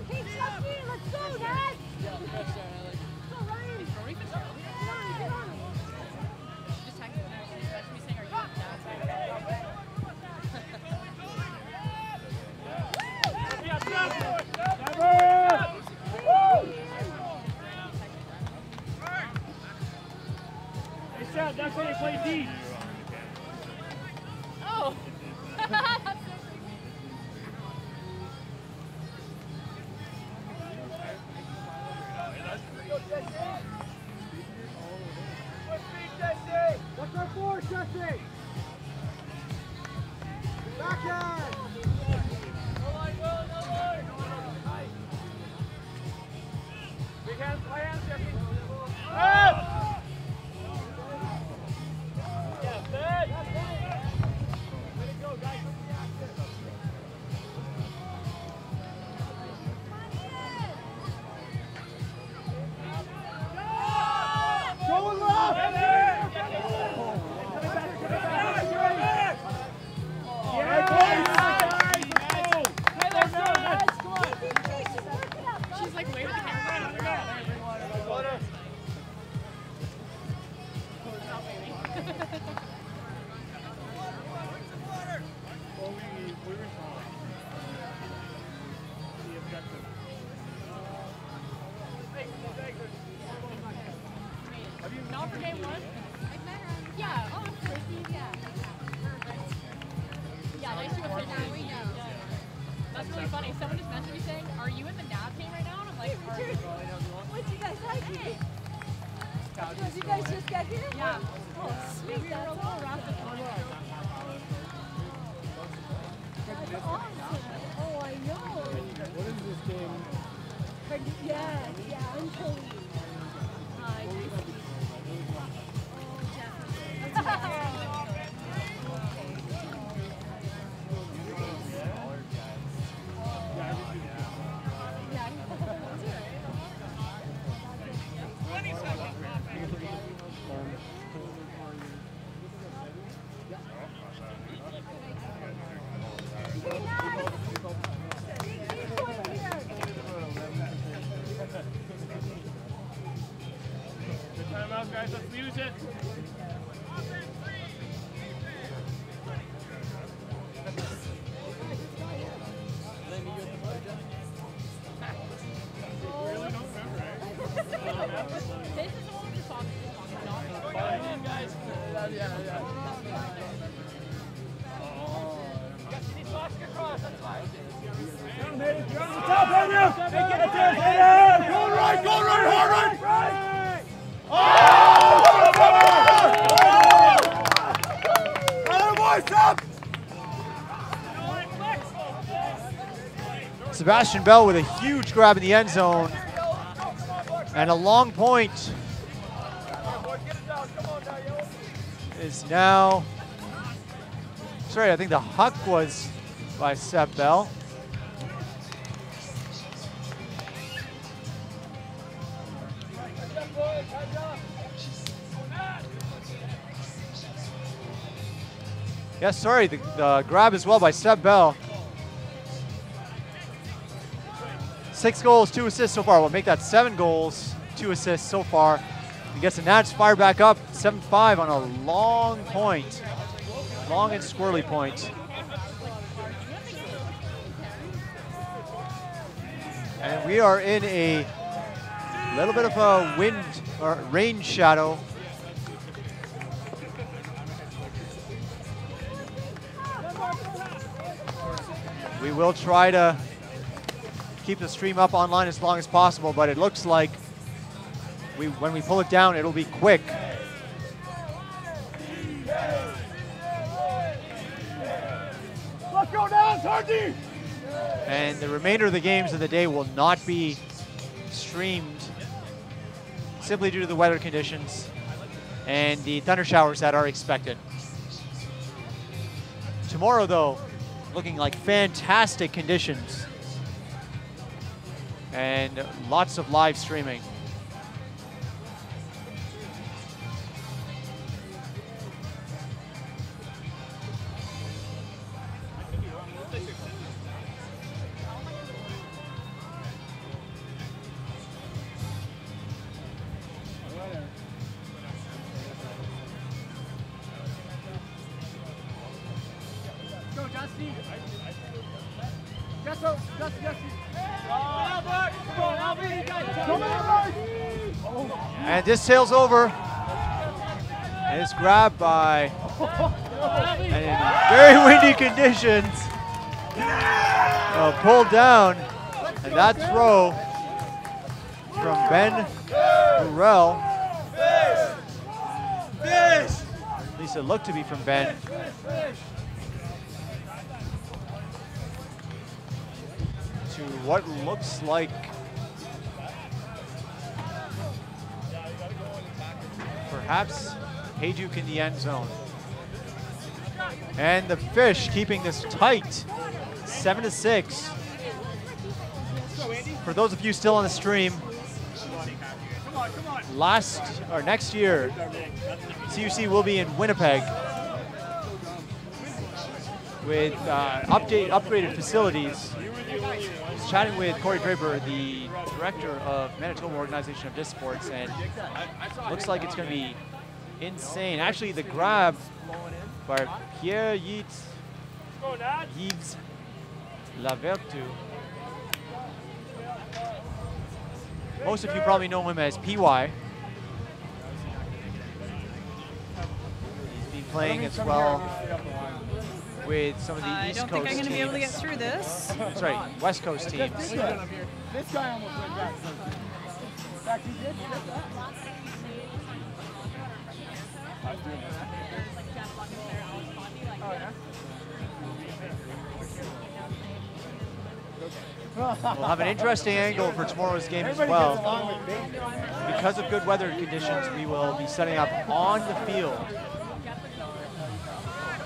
Hey, Chucky, let's go, Ned! Go, Ryan! Get on, get on! Just text me saying, are you down? Hey, Seth, that's how you play D. Oh! That's so creepy. What's our four, Jesse? Backhand! Big hands, high hands, Jesse. Up! Yeah, big. Way to go, guys. Going left! She's like waving the camera. Not for game one? I've met her. Yeah. Oh, Christy. Yeah. Perfect. Yeah, nice to meet you. Yeah. That's really funny. Someone just mentioned me saying, "Are you in the NAB team right now?" And I'm like, "Are you?" What'd you guys like? Hey. Did you guys just get here? Yeah. Oh, sweet. We were a little rough this morning. That's awesome. Oh, I know. What is this game? Yeah, I'm totally. Hi, nice to meet you. Oh, Jeff. That's awesome. Good timeout, guys. Let's use it. Really don't remember, eh? This is the one we're talking about. Guys. Yeah. Go right, hard right! Sebastian Bell with a huge grab in the end zone. And a long point is now, sorry, I think the huck was by Seb Bell. Yes, sorry, the grab as well by Seb Bell. 6 goals, 2 assists so far. We'll make that 7 goals, 2 assists so far. He gets the Nads fired back up, 7-5 on a long point. Long and squirrely point. And we are in a little bit of a wind or rain shadow. We will try to keep the stream up online as long as possible, but it looks like when we pull it down, it'll be quick. Let's go down, Sargy! And the remainder of the games of the day will not be streamed simply due to the weather conditions and the thunder showers that are expected. Tomorrow, though, looking like fantastic conditions and lots of live streaming. And this sails over. And it's grabbed by, and in very windy conditions, pulled down. And that throw from Ben Burrell. At least it looked to be from Ben. To what looks like perhaps Hayduke in the end zone. And the Fish keeping this tight, 7-6. For those of you still on the stream, next year, CUC will be in Winnipeg with upgraded facilities. I was chatting with Corey Draper, the director of Manitoba Organization of Disc Sports, and looks like it's going to be insane. Actually, the grab by Pierre-Yves Lavertu. Most of you probably know him as PY. He's been playing as well with some of the East Coast teams. I don't think I'm going to be able to get through this. That's right, West Coast teams. This guy almost went back. In fact, he did. Oh, yeah? We'll have an interesting angle for tomorrow's game as well. Because of good weather conditions, we will be setting up on the field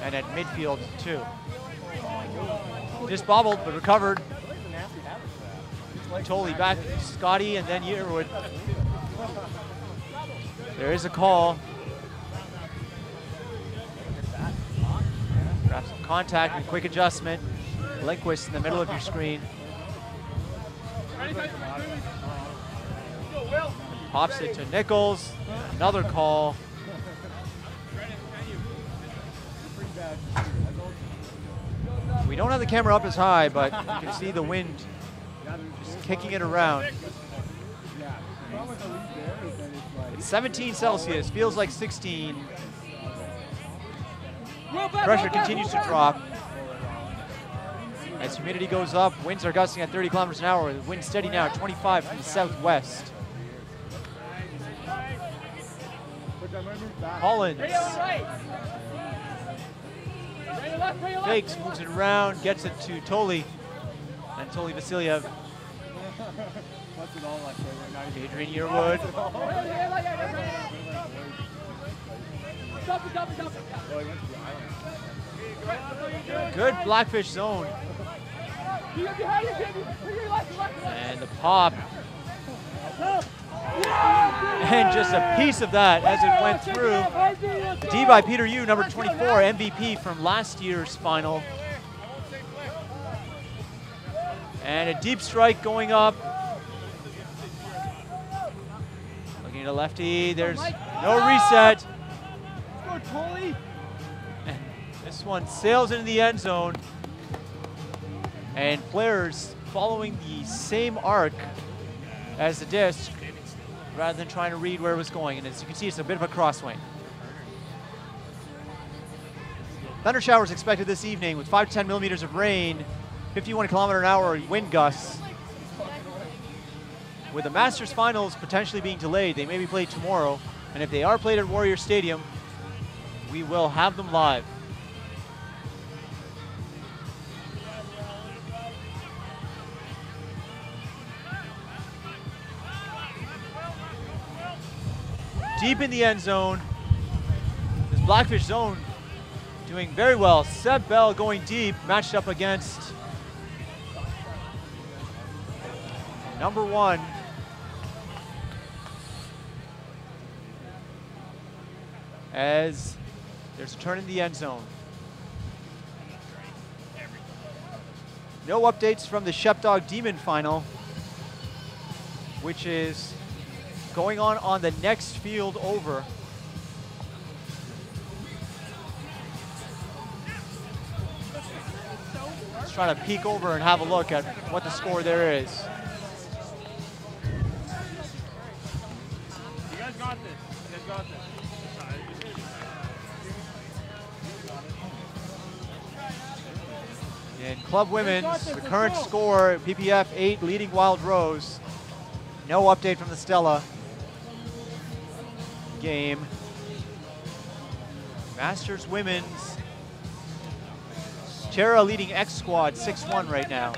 and at midfield too. Just bobbled, but recovered. Totally back, Scotty, and then Yearwood. There is a call. Perhaps some contact and quick adjustment. Lindquist in the middle of your screen. Pops it to Nichols. Another call. We don't have the camera up as high, but you can see the wind just kicking it around. It's 17 Celsius, feels like 16. Pressure continues to drop. As humidity goes up, winds are gusting at 30 kilometers an hour. The wind steady now at 25 from the southwest. Hollins fakes, moves it around, gets it to Toli. And Toli Vasiliev. Adrian Yearwood. Good Blackfish zone. And the pop. And just a piece of that as it went through. D by Peter Yu, number 24, MVP from last year's final. And a deep strike going up. Looking at a lefty, there's no reset. And this one sails into the end zone. And players following the same arc as the disc rather than trying to read where it was going. And as you can see, it's a bit of a crosswind. Thunder showers expected this evening with 5 to 10 millimeters of rain, 51 kilometer an hour wind gusts. with the Masters Finals potentially being delayed, they may be played tomorrow. And if they are played at Warrior Stadium, we will have them live. Deep in the end zone. This Blackfish zone doing very well. Seb Bell going deep, matched up against number 1. As there's a turn in the end zone. No updates from the Shepdog Demon final, which is going on the next field over. Let's try to peek over and have a look at what the score there is. You guys got this. You guys got this. In Club Women's, the current score, PPF 8 leading Wild Rose. No update from the Stella game. Masters Women's, Chera leading X Squad 6-1 right now.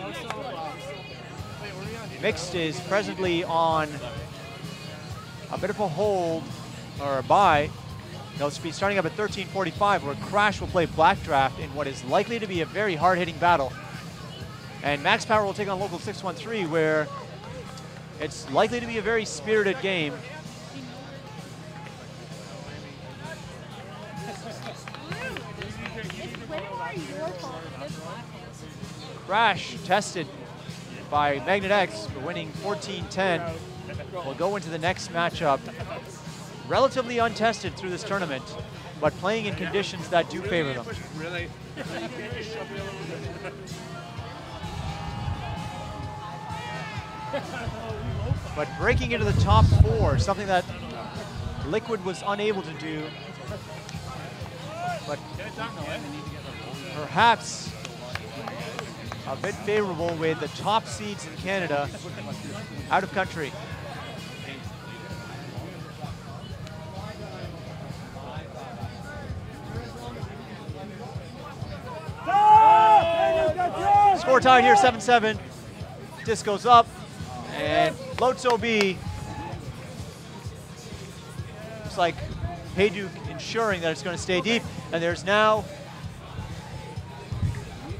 Mixed is presently on a bit of a hold, or a bye. They'll be starting up at 13:45, where Crash will play Blackdraft in what is likely to be a very hard-hitting battle. And Max Power will take on Local 613, where it's likely to be a very spirited game. Crash tested by Magnet X for winning 14-10. Will go into the next matchup relatively untested through this tournament, but playing in conditions that do favor them. Really? But breaking into the top 4, something that Liquid was unable to do, but perhaps a bit favorable with the top seeds in Canada out of country. Score tied here, 7-7. Disc goes up, and floats OB. Looks like Hayduk ensuring that it's going to stay deep, and there's now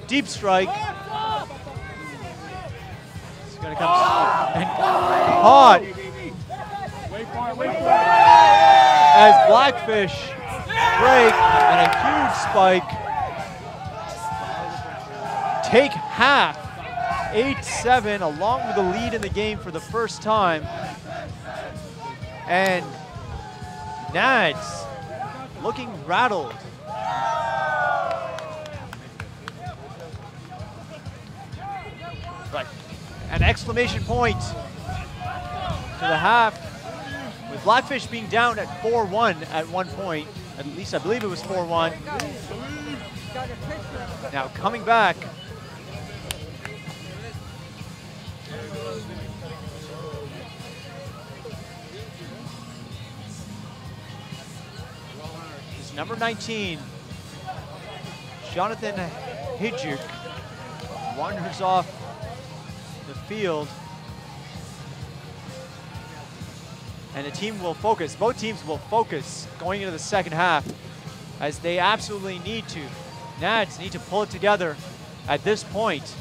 deep strike. It's going to come and caught as Blackfish break and a huge spike. Take half, 8-7, along with the lead in the game for the first time. And Nads looking rattled. Right. An exclamation point to the half, with Blackfish being down at 4-1 at one point. At least I believe it was 4-1. Now coming back. It's number 19, Jonathan Hidjuk, wanders off the field. And the team will focus, both teams will focus going into the second half, as they absolutely need to. Nads need to pull it together at this point.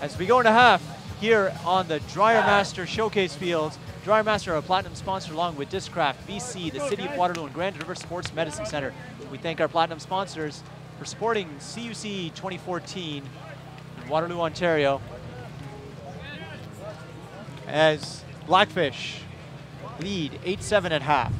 As we go into half here on the Dryer Master Showcase Fields. Dryer Master, a platinum sponsor, along with Discraft, BC, the City of Waterloo, and Grand River Sports Medicine Center. We thank our platinum sponsors for supporting CUC 2014 in Waterloo, Ontario. As Blackfish lead 8-7 at half.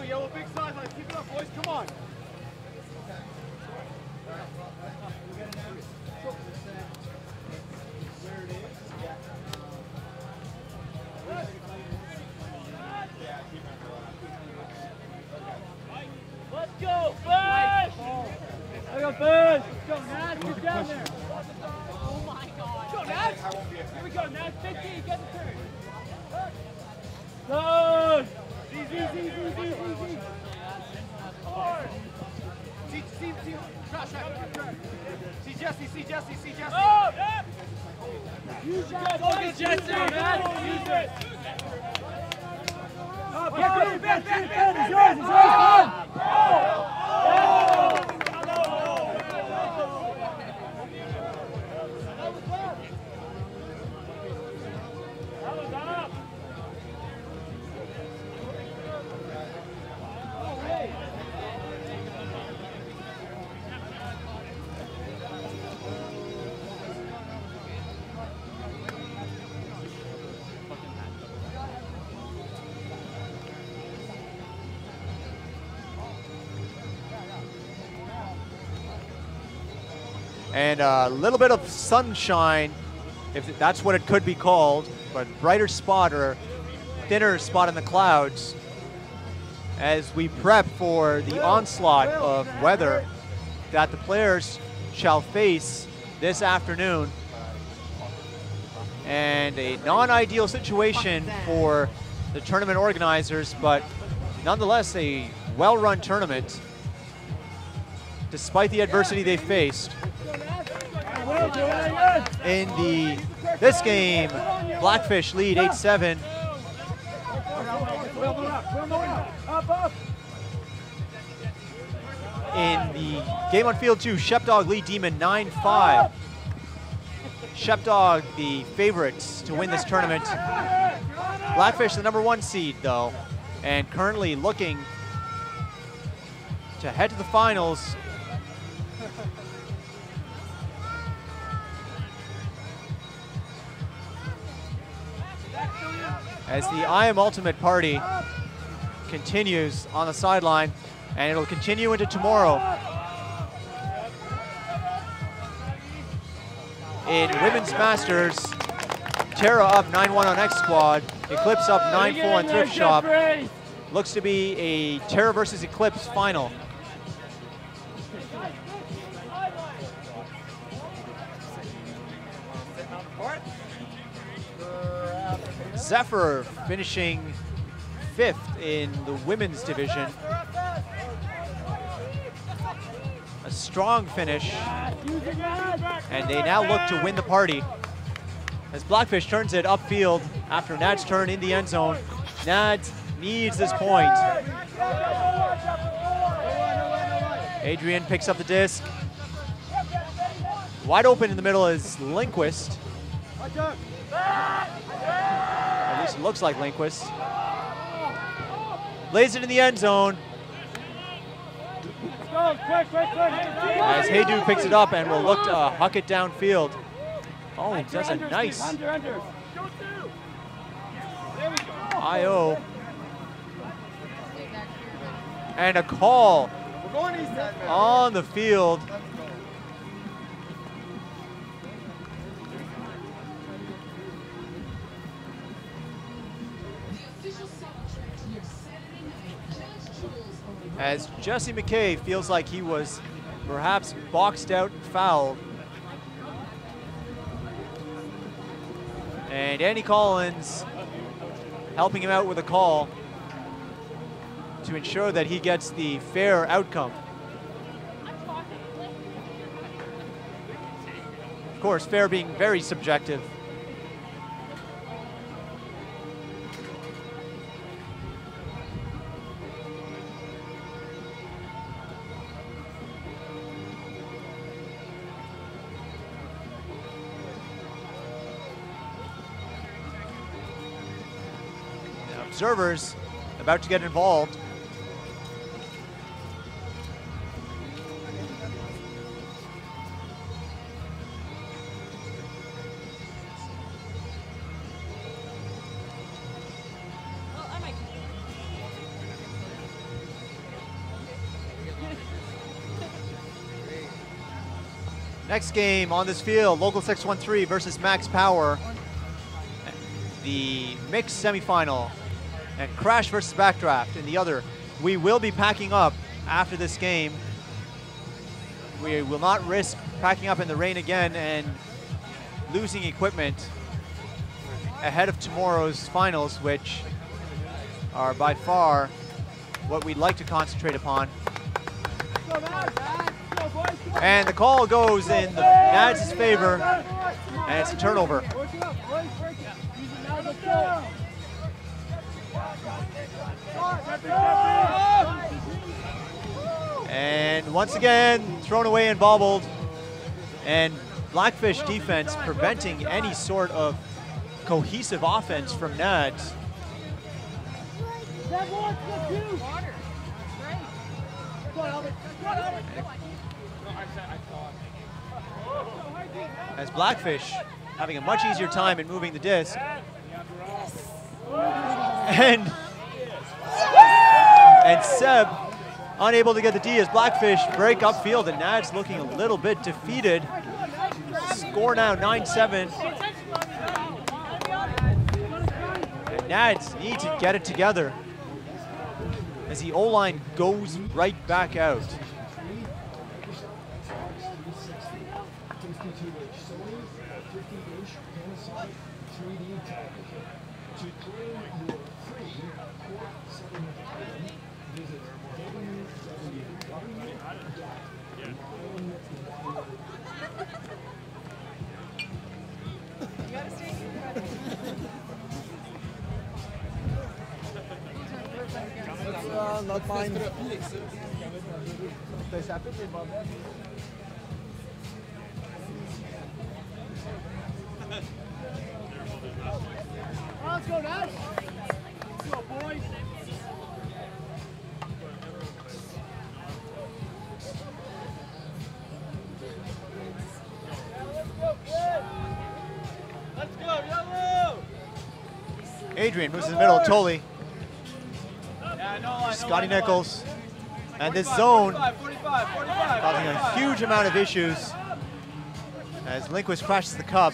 yellow, big sideline. Keep it up, boys. Come on. Let's go, Fish! I got Fish! Let's go, Nads, get down there! Oh my god. Go, Nads! Here we go, Nads, 15, get the turn! Good! Easy! Hard! See, Josh, see Jesse. Oh, yeah! Use that! Go get Jesse, Nads! Use it! Ben, it's yours, And a little bit of sunshine, if that's what it could be called, but brighter spot or thinner spot in the clouds as we prep for the onslaught of weather that the players shall face this afternoon. And a non-ideal situation for the tournament organizers, but nonetheless a well-run tournament despite the adversity they faced. In this game, Blackfish lead 8-7. In the game on field 2, Shepdog lead Demon 9-5. Shepdog the favorites to win this tournament. Blackfish the #1 seed though, and currently looking to head to the finals. As the I Am Ultimate party continues on the sideline, and it'll continue into tomorrow. In Women's Masters, Tara up 9-1 on X Squad, Eclipse up 9-4 on Thrift Shop. Looks to be a Tara versus Eclipse final. Zephyr finishing 5th in the women's division. A strong finish, and they now look to win the party as Blackfish turns it upfield after Nad's turn in the end zone. Nads needs this point. Adrian picks up the disc. Wide open in the middle is Lindquist. At least it looks like Lindquist. Lays it in the end zone. As Haydu picks it up and will look to huck it downfield. Oh, he does a nice IO. And a call on the field. As Jesse McKay feels like he was perhaps boxed out and fouled. And Andy Collins helping him out with a call to ensure that he gets the fair outcome. Of course, fair being very subjective. Observers about to get involved. Next game on this field, Local 613 versus Max Power. The mixed semifinal. And Crash versus Backdraft in the other. We will be packing up after this game. We will not risk packing up in the rain again and losing equipment ahead of tomorrow's finals, which are by far what we'd like to concentrate upon. And the call goes in the Nads' favor, and it's a turnover. And once again, thrown away and bobbled. And Blackfish defense preventing any sort of cohesive offense from Nads. As Blackfish having a much easier time in moving the disc. And Seb unable to get the D as Blackfish break upfield, and Nads looking a little bit defeated. Score now 9-7. And Nads need to get it together as the O-line goes right back out. Not mine. Let's go, Nads. Let's go, boys. Let's go, yellow! Adrian moves in the middle of Tully. Yeah, no line, Scotty Nichols. And this zone 45. causing a huge amount of issues as Lindquist crashes the cup.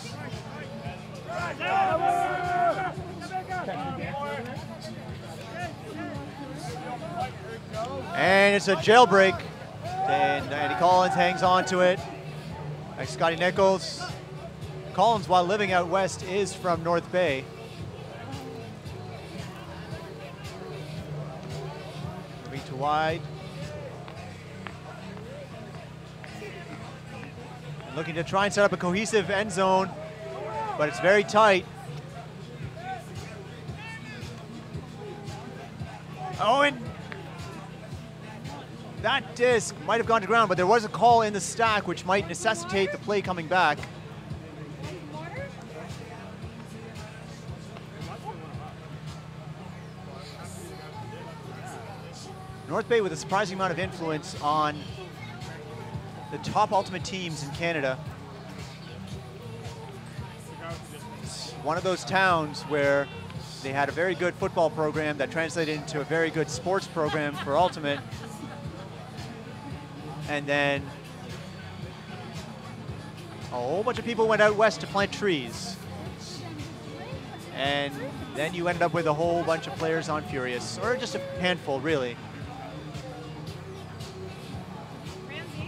And it's a jailbreak. And Andy Collins hangs on to it. Like Scotty Nichols. Collins, while living out west, is from North Bay. Moving to wide. And looking to try and set up a cohesive end zone, but it's very tight. Oh, and that disc might have gone to ground, but there was a call in the stack which might necessitate the play coming back. North Bay with a surprising amount of influence on the top ultimate teams in Canada. It's one of those towns where they had a very good football program that translated into a very good sports program for ultimate. And then a whole bunch of people went out west to plant trees. And then you ended up with a whole bunch of players on Furious, or just a handful, really. Ramsey, you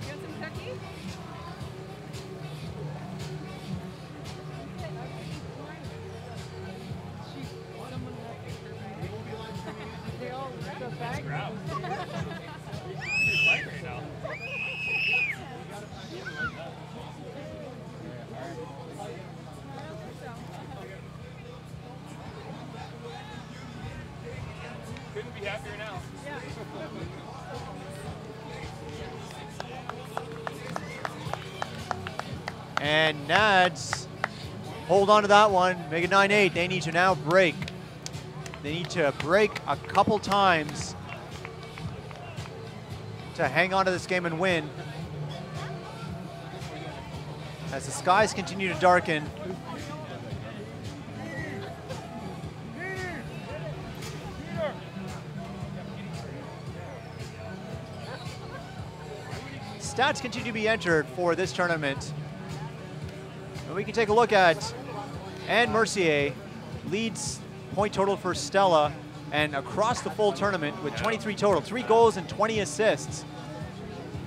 got some cookies? They all the bag. Right now. Couldn't be happier now. And Nads hold on to that one, make it 9-8. They need to now break. They need to break a couple times to hang on to this game and win. As the skies continue to darken. stats continue to be entered for this tournament. And we can take a look at Anne Mercier leads point total for Stella and across the full tournament with 23 total, 3 goals and 20 assists.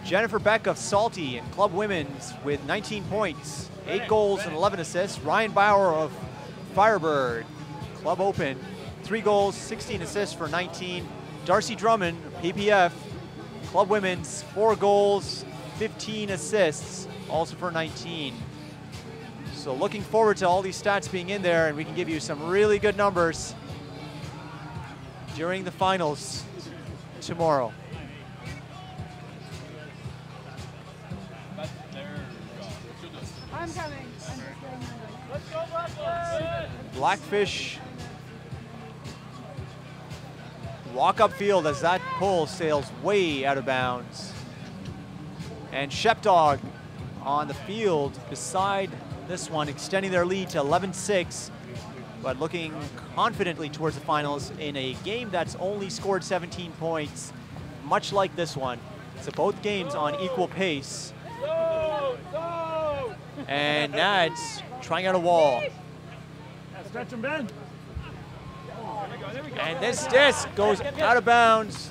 Jennifer Beck of Salty and Club Women's with 19 points, 8 goals and 11 assists. Ryan Bauer of Firebird, Club Open, 3 goals, 16 assists for 19. Darcy Drummond, PPF, Club Women's, 4 goals, 15 assists, also for 19. So looking forward to all these stats being in there, and we can give you some really good numbers during the finals tomorrow. I'm coming. I'm just getting Let's go, Blackfish! Blackfish walk up field as that pull sails way out of bounds. And Shepdog on the field beside this one, extending their lead to 11-6, but looking confidently towards the finals in a game that's only scored 17 points, much like this one. So both games on equal pace. And Nads trying out a wall. Stretch him, Ben. And this disc goes out of bounds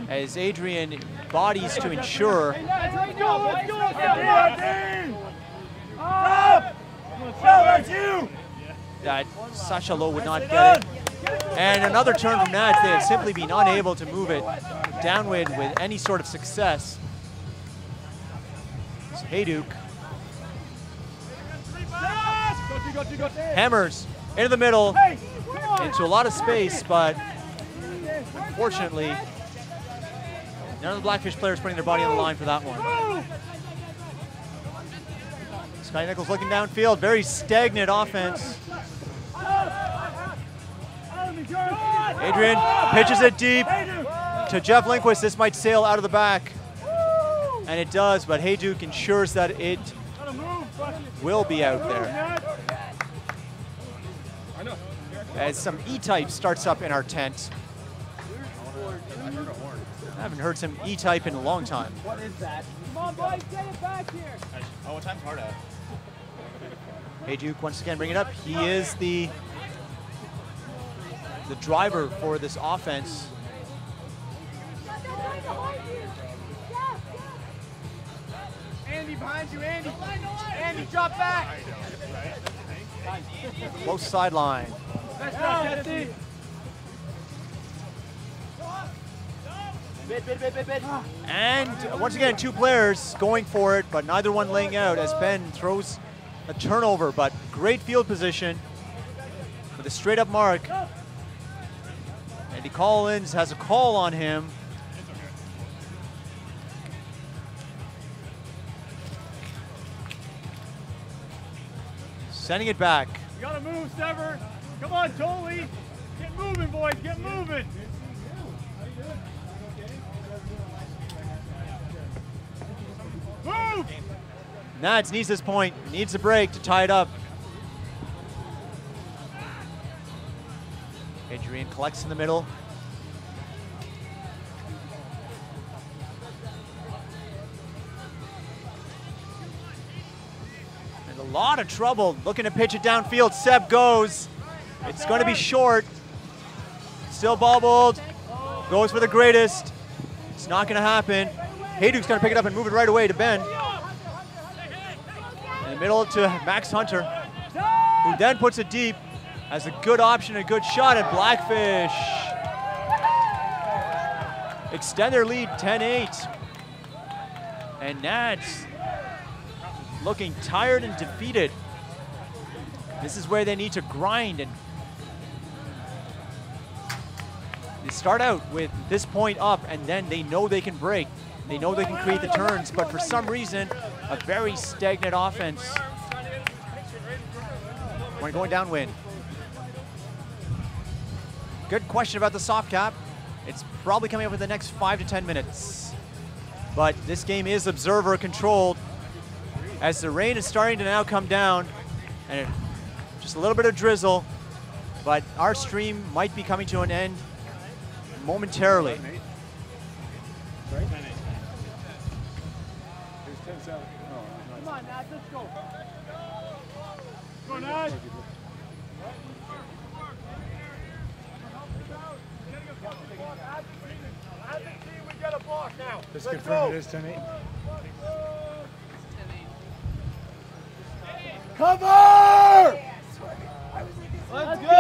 as Adrian bodies to ensure Let's go, that Sasha Lowe would not get it. And another turn from Nads. They have simply been unable to move it downwind with any sort of success. So Hayduk hammers into the middle, into a lot of space, but unfortunately, none of the Blackfish players putting their body on the line for that one. Sky Nichols looking downfield, very stagnant offense. Adrian pitches it deep to Jeff Lindquist. This might sail out of the back, and it does, but Hayduk ensures that it will be out there. As some E-Type starts up in our tent. I haven't heard some E-Type in a long time. What is that? Come on, boys, get it back here. Oh, what time's hard at? Hayduk once again bring it up. He is the driver for this offense. Andy, behind you, Andy. Andy, drop back. Close sideline. Let's go, Jesse. And once again, 2 players going for it, but neither one laying out as Ben throws a turnover, but great field position with a straight up mark. Andy Collins has a call on him. Sending it back. You gotta move, Sever. Come on, Tolley. Get moving, boys. Get moving. Move! Nads needs this point, needs a break to tie it up. Adrian collects in the middle. And a lot of trouble looking to pitch it downfield. Seb goes. It's going to be short. Still bobbled. Goes for the greatest. It's not going to happen. Hayduk's going to pick it up and move it right away to Ben. In the middle to Max Hunter, who then puts it deep as a good option, a good shot at Blackfish. Extend their lead 10-8. And Nads looking tired and defeated. This is where they need to grind, and they start out with this point up, and then they know they can break. They know they can create the turns, but for some reason, a very stagnant offense when going downwind. Good question about the soft cap. It's probably coming up in the next 5 to 10 minutes. But this game is observer controlled as the rain is starting to now come down, and just a little bit of drizzle, but our stream might be coming to an end momentarily. 7. Come on, Nads, let's go. Go, Nads. As a team, we get a block now. Just Let's confirm go. it is 10-8. Cover! Let's go!